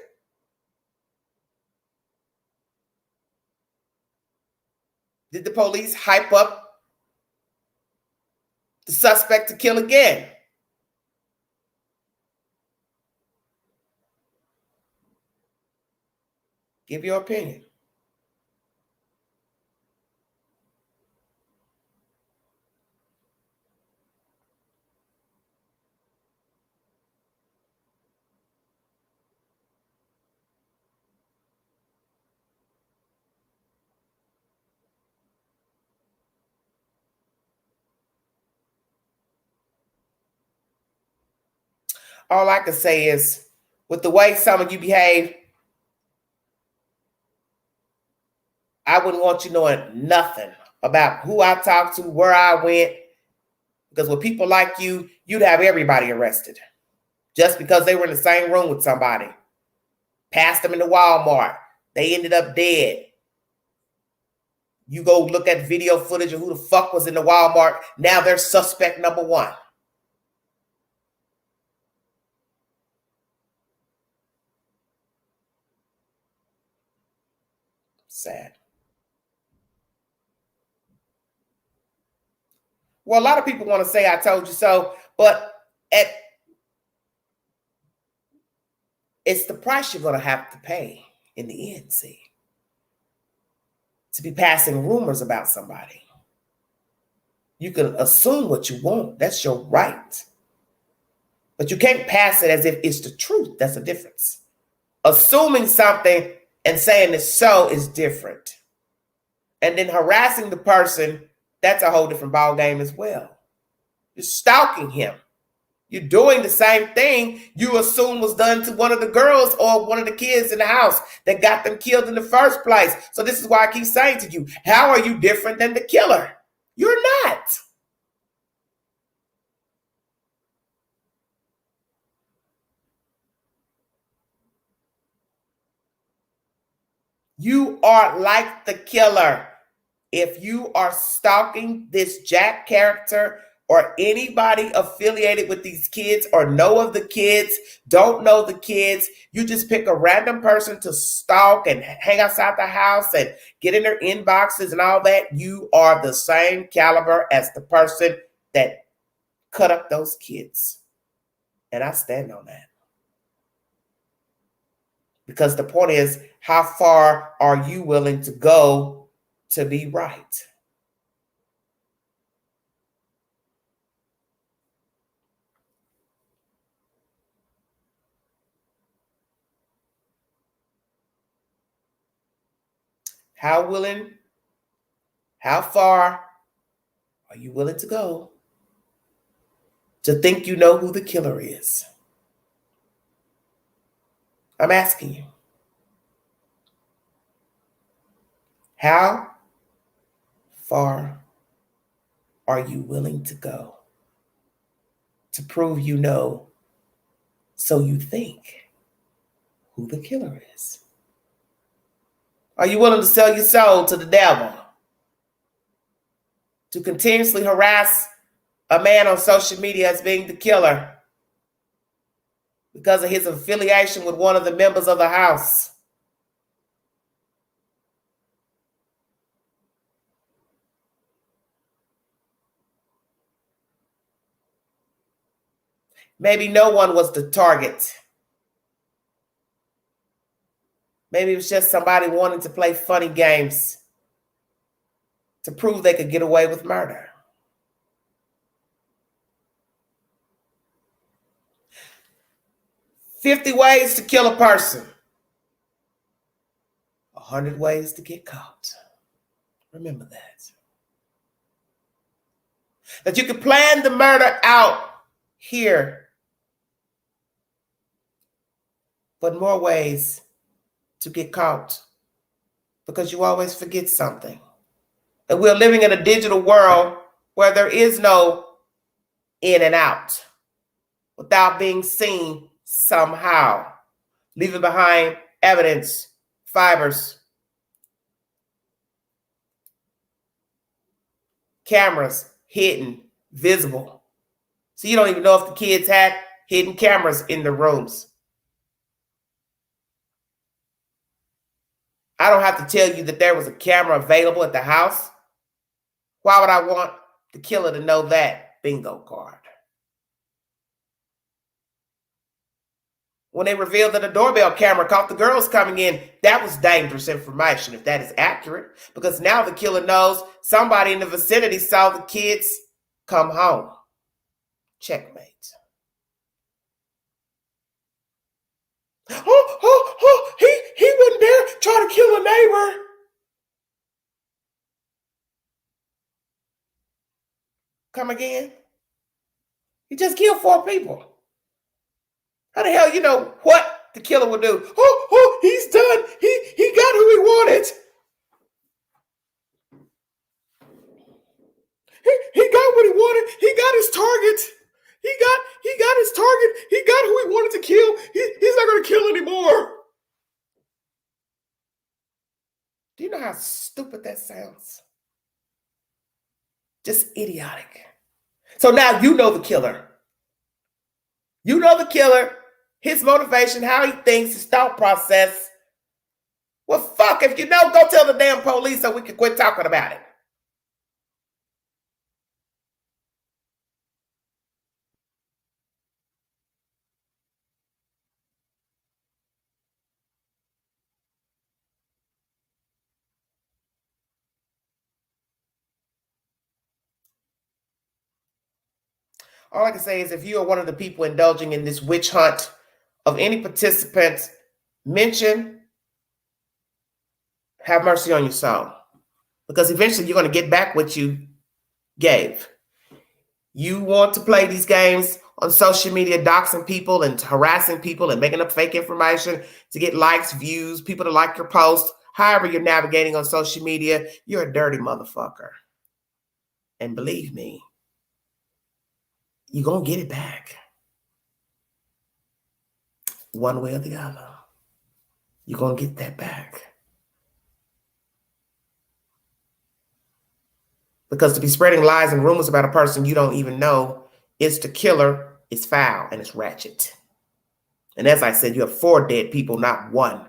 Did the police hype up the suspect to kill again? Give your opinion. All I can say is, with the way some of you behave, I wouldn't want you knowing nothing about who I talked to, where I went, because with people like you, you'd have everybody arrested just because they were in the same room with somebody. Passed them in the Walmart. They ended up dead. You go look at video footage of who the fuck was in the Walmart. Now they're suspect number one. Sad. Well, a lot of people want to say I told you so, but it's the price you're going to have to pay in the end, see, to be passing rumors about somebody. You can assume what you want. That's your right. But you can't pass it as if it's the truth. That's the difference. Assuming something and saying it's so is different. And then harassing the person, that's a whole different ballgame as well. You're stalking him. You're doing the same thing you assume was done to one of the girls or one of the kids in the house that got them killed in the first place. So this is why I keep saying to you, how are you different than the killer? You're not. You are like the killer. If you are stalking this Jack character or anybody affiliated with these kids or know of the kids, don't know the kids, you just pick a random person to stalk and hang outside the house and get in their inboxes and all that, you are the same caliber as the person that cut up those kids. And I stand on that. Because the point is, how far are you willing to go to be right? How far are you willing to go to think you know who the killer is? I'm asking you. How far are you willing to go to prove you know so you think who the killer is? Are you willing to sell your soul to the devil? To continuously harass a man on social media as being the killer because of his affiliation with one of the members of the house? Maybe no one was the target. Maybe it was just somebody wanting to play funny games to prove they could get away with murder. "50 ways to kill a person. 100 ways to get caught." Remember that. That you can plan the murder out here, but more ways to get caught because you always forget something. And we're living in a digital world where there is no in and out without being seen somehow, leaving behind evidence, fibers, cameras, hidden, visible. So you don't even know if the kids had hidden cameras in the rooms. I don't have to tell you that there was a camera available at the house. Why would I want the killer to know that? Bingo card. When they revealed that a doorbell camera caught the girls coming in, that was dangerous information, if that is accurate, because now the killer knows somebody in the vicinity saw the kids come home. Checkmate. He wouldn't dare try to kill a neighbor. Come again? He just killed 4 people. How the hell you know what the killer would do? He's done. He got who he wanted. He got what he wanted. He got his target. He got his target. He got who he wanted to kill. He's not going to kill anymore. Do you know how stupid that sounds? Just idiotic. So now you know the killer. You know the killer, his motivation, how he thinks, his thought process. Well, fuck, if you know, go tell the damn police so we can quit talking about it. All I can say is if you are one of the people indulging in this witch hunt of any participants, mention, have mercy on your soul. Because eventually you're going to get back what you gave. You want to play these games on social media, doxing people and harassing people and making up fake information to get likes, views, people to like your post. However you're navigating on social media, you're a dirty motherfucker. And believe me, you're going to get it back. One way or the other. You're going to get that back. Because to be spreading lies and rumors about a person you don't even know, it's the killer, it's foul, and it's ratchet. And as I said, you have 4 dead people, not 1.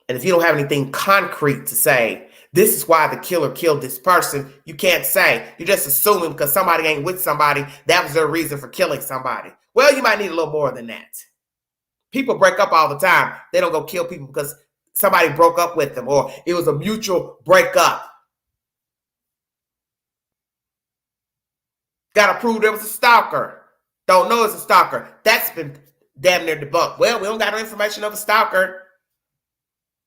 And if you don't have anything concrete to say, this is why the killer killed this person, you can't say. You're just assuming because somebody ain't with somebody, that was their reason for killing somebody. Well, you might need a little more than that. People break up all the time. They don't go kill people because somebody broke up with them or it was a mutual breakup. Got to prove there was a stalker. Don't know it's a stalker. That's been damn near debunked. Well, we don't got no information of a stalker.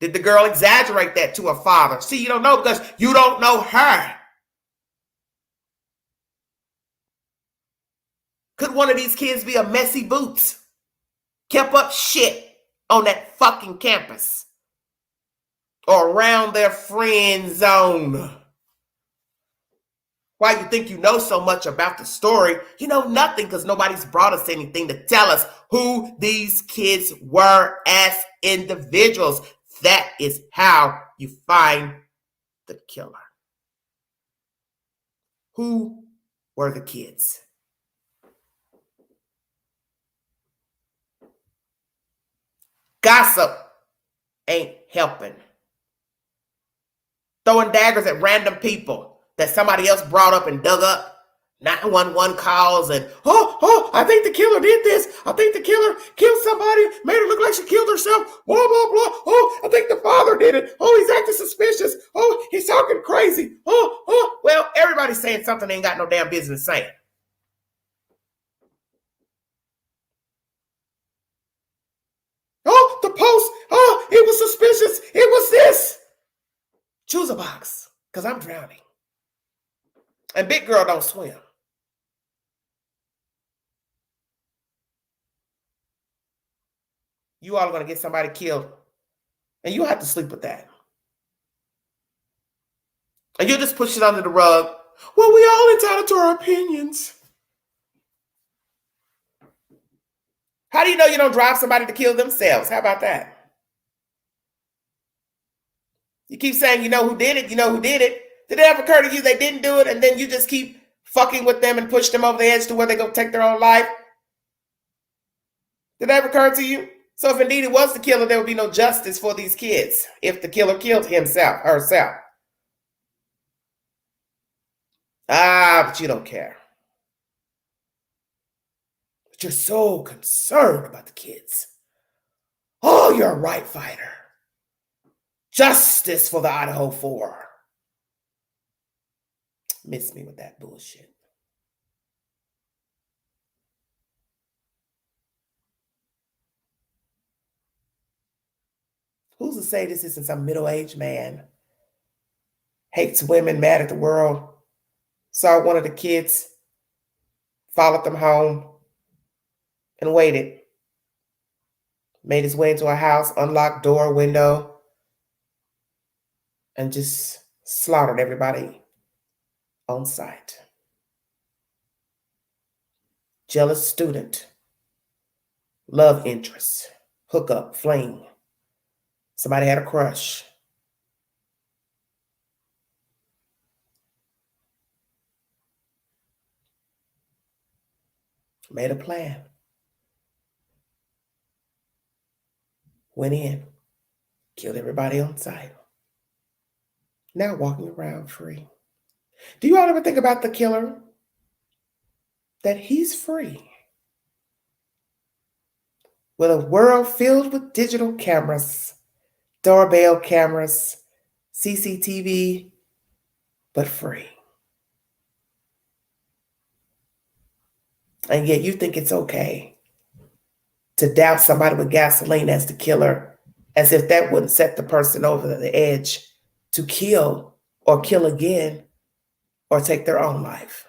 Did the girl exaggerate that to her father? See, you don't know because you don't know her. Could one of these kids be a messy boots? Kept up shit on that fucking campus or around their friend zone. Why you think you know so much about the story? You know nothing because nobody's brought us anything to tell us who these kids were as individuals. That is how you find the killer. Who were the kids? Gossip ain't helping. Throwing daggers at random people that somebody else brought up and dug up. 911 calls and, I think the killer did this. I think the killer killed somebody, made her look like she killed herself. Blah, blah, blah. I think the father did it. He's acting suspicious. He's talking crazy. Well, everybody's saying something they ain't got no damn business saying. The post. It was suspicious. It was this. Choose a box, because I'm drowning. And big girl don't swim. You all are going to get somebody killed. And you have to sleep with that. And you just push it under the rug. Well, we all entitled to our opinions. How do you know you don't drive somebody to kill themselves? How about that? You keep saying you know who did it, you know who did it. Did it ever occur to you they didn't do it, and then you just keep fucking with them and push them over the edge to where they go take their own life? Did that ever occur to you? So if indeed it was the killer, there would be no justice for these kids if the killer killed himself, herself. But you don't care. But you're so concerned about the kids. Oh, you're a right fighter. Justice for the Idaho 4. Miss me with that bullshit. Who's to say this isn't some middle-aged man? Hates women, mad at the world. Saw one of the kids, followed them home, and waited. Made his way into a house, unlocked door, window, and just slaughtered everybody on sight. Jealous student, love interest, hookup, fling. Somebody had a crush. Made a plan. Went in, killed everybody on sight. Now walking around free. Do you all ever think about the killer? That he's free. With a world filled with digital cameras, doorbell cameras, CCTV, but free. And yet you think it's okay to douse somebody with gasoline as the killer, as if that wouldn't set the person over the edge to kill or kill again or take their own life.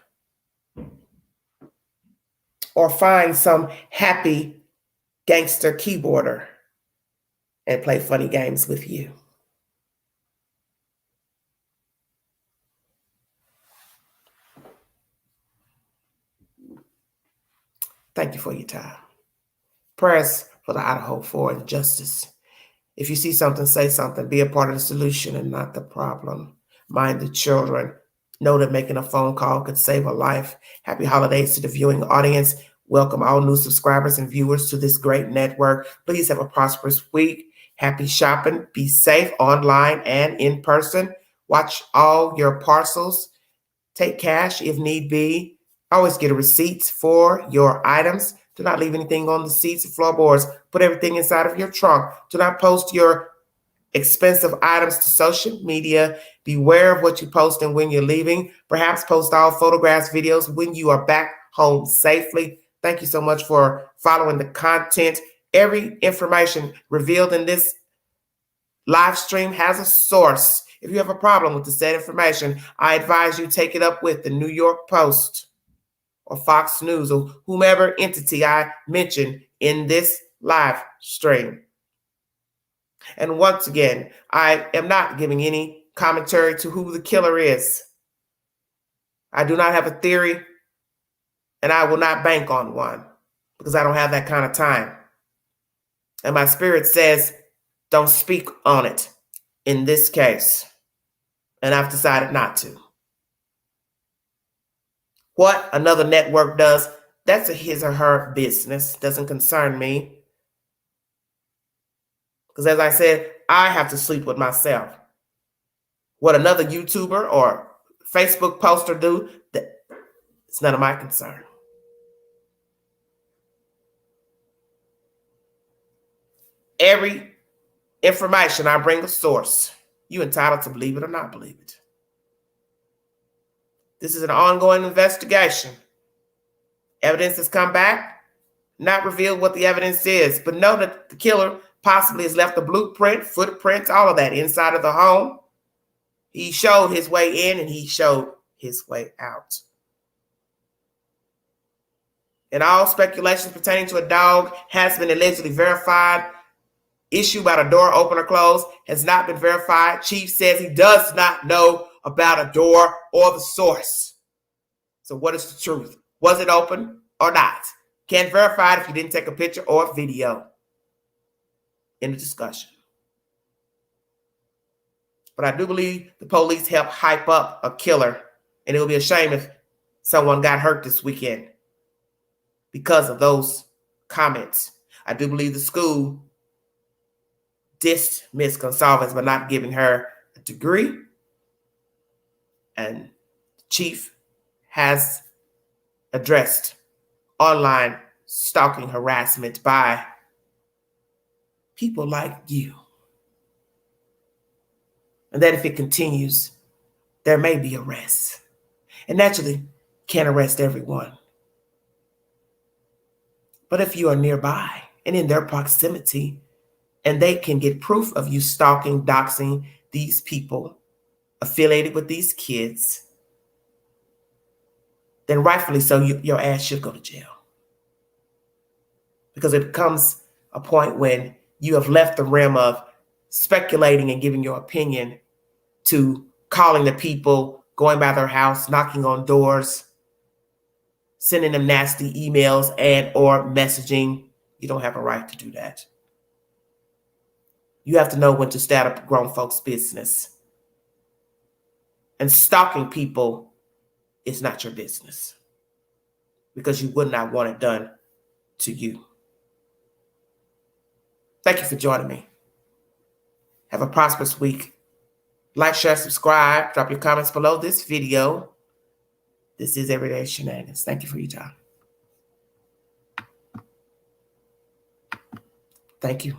Or find some happy gangster keyboarder and play funny games with you. Thank you for your time. Prayers for the Idaho 4 and justice. If you see something, say something. Be a part of the solution and not the problem. Mind the children. Know that making a phone call could save a life. Happy holidays to the viewing audience. Welcome all new subscribers and viewers to this great network. Please have a prosperous week. Happy shopping. Be safe online and in person. Watch all your parcels. Take cash if need be. Always get receipts for your items. Do not leave anything on the seats or floorboards. Put everything inside of your trunk. Do not post your expensive items to social media. Beware of what you post and when you're leaving. Perhaps post all photographs, videos when you are back home safely. Thank you so much for following the content. Every information revealed in this live stream has a source. If you have a problem with the said information, I advise you take it up with the New York Post or Fox News or whomever entity I mentioned in this live stream. And once again, I am not giving any commentary to who the killer is. I do not have a theory, and I will not bank on one because I don't have that kind of time. And my spirit says, don't speak on it in this case. And I've decided not to. What another network does, that's a his or her business. Doesn't concern me. Because as I said, I have to sleep with myself. What another YouTuber or Facebook poster do, it's none of my concern. Every information I bring a source. You're entitled to believe it or not believe it. This is an ongoing investigation. Evidence has come back, not revealed what the evidence is, but know that the killer possibly has left a blueprint, footprints, all of that inside of the home. He showed his way in and he showed his way out. And all speculations pertaining to a dog has been allegedly verified. Issue about a door open or closed has not been verified. Chief says he does not know about a door or the source. So what is the truth? Was it open or not? Can't verify it if you didn't take a picture or a video. In the discussion. But I do believe the police help hype up a killer, and it would be a shame if someone got hurt this weekend because of comments. I do believe the school dissed Miss Gonsalves by not giving her a degree, and the chief has addressed online stalking harassment by people like you. And that if it continues, there may be arrests. And naturally, can't arrest everyone. But if you are nearby and in their proximity, and they can get proof of you stalking, doxing these people affiliated with these kids, then rightfully so, your ass should go to jail. Because it becomes a point when you have left the realm of speculating and giving your opinion to calling the people, going by their house, knocking on doors, sending them nasty emails and or messaging. You don't have a right to do that. You have to know when to start up grown folks' business. And stalking people is not your business, because you would not want it done to you. Thank you for joining me. Have a prosperous week. Like, share, subscribe. Drop your comments below this video. This is Everyday Shenanigans. Thank you for your time. Thank you.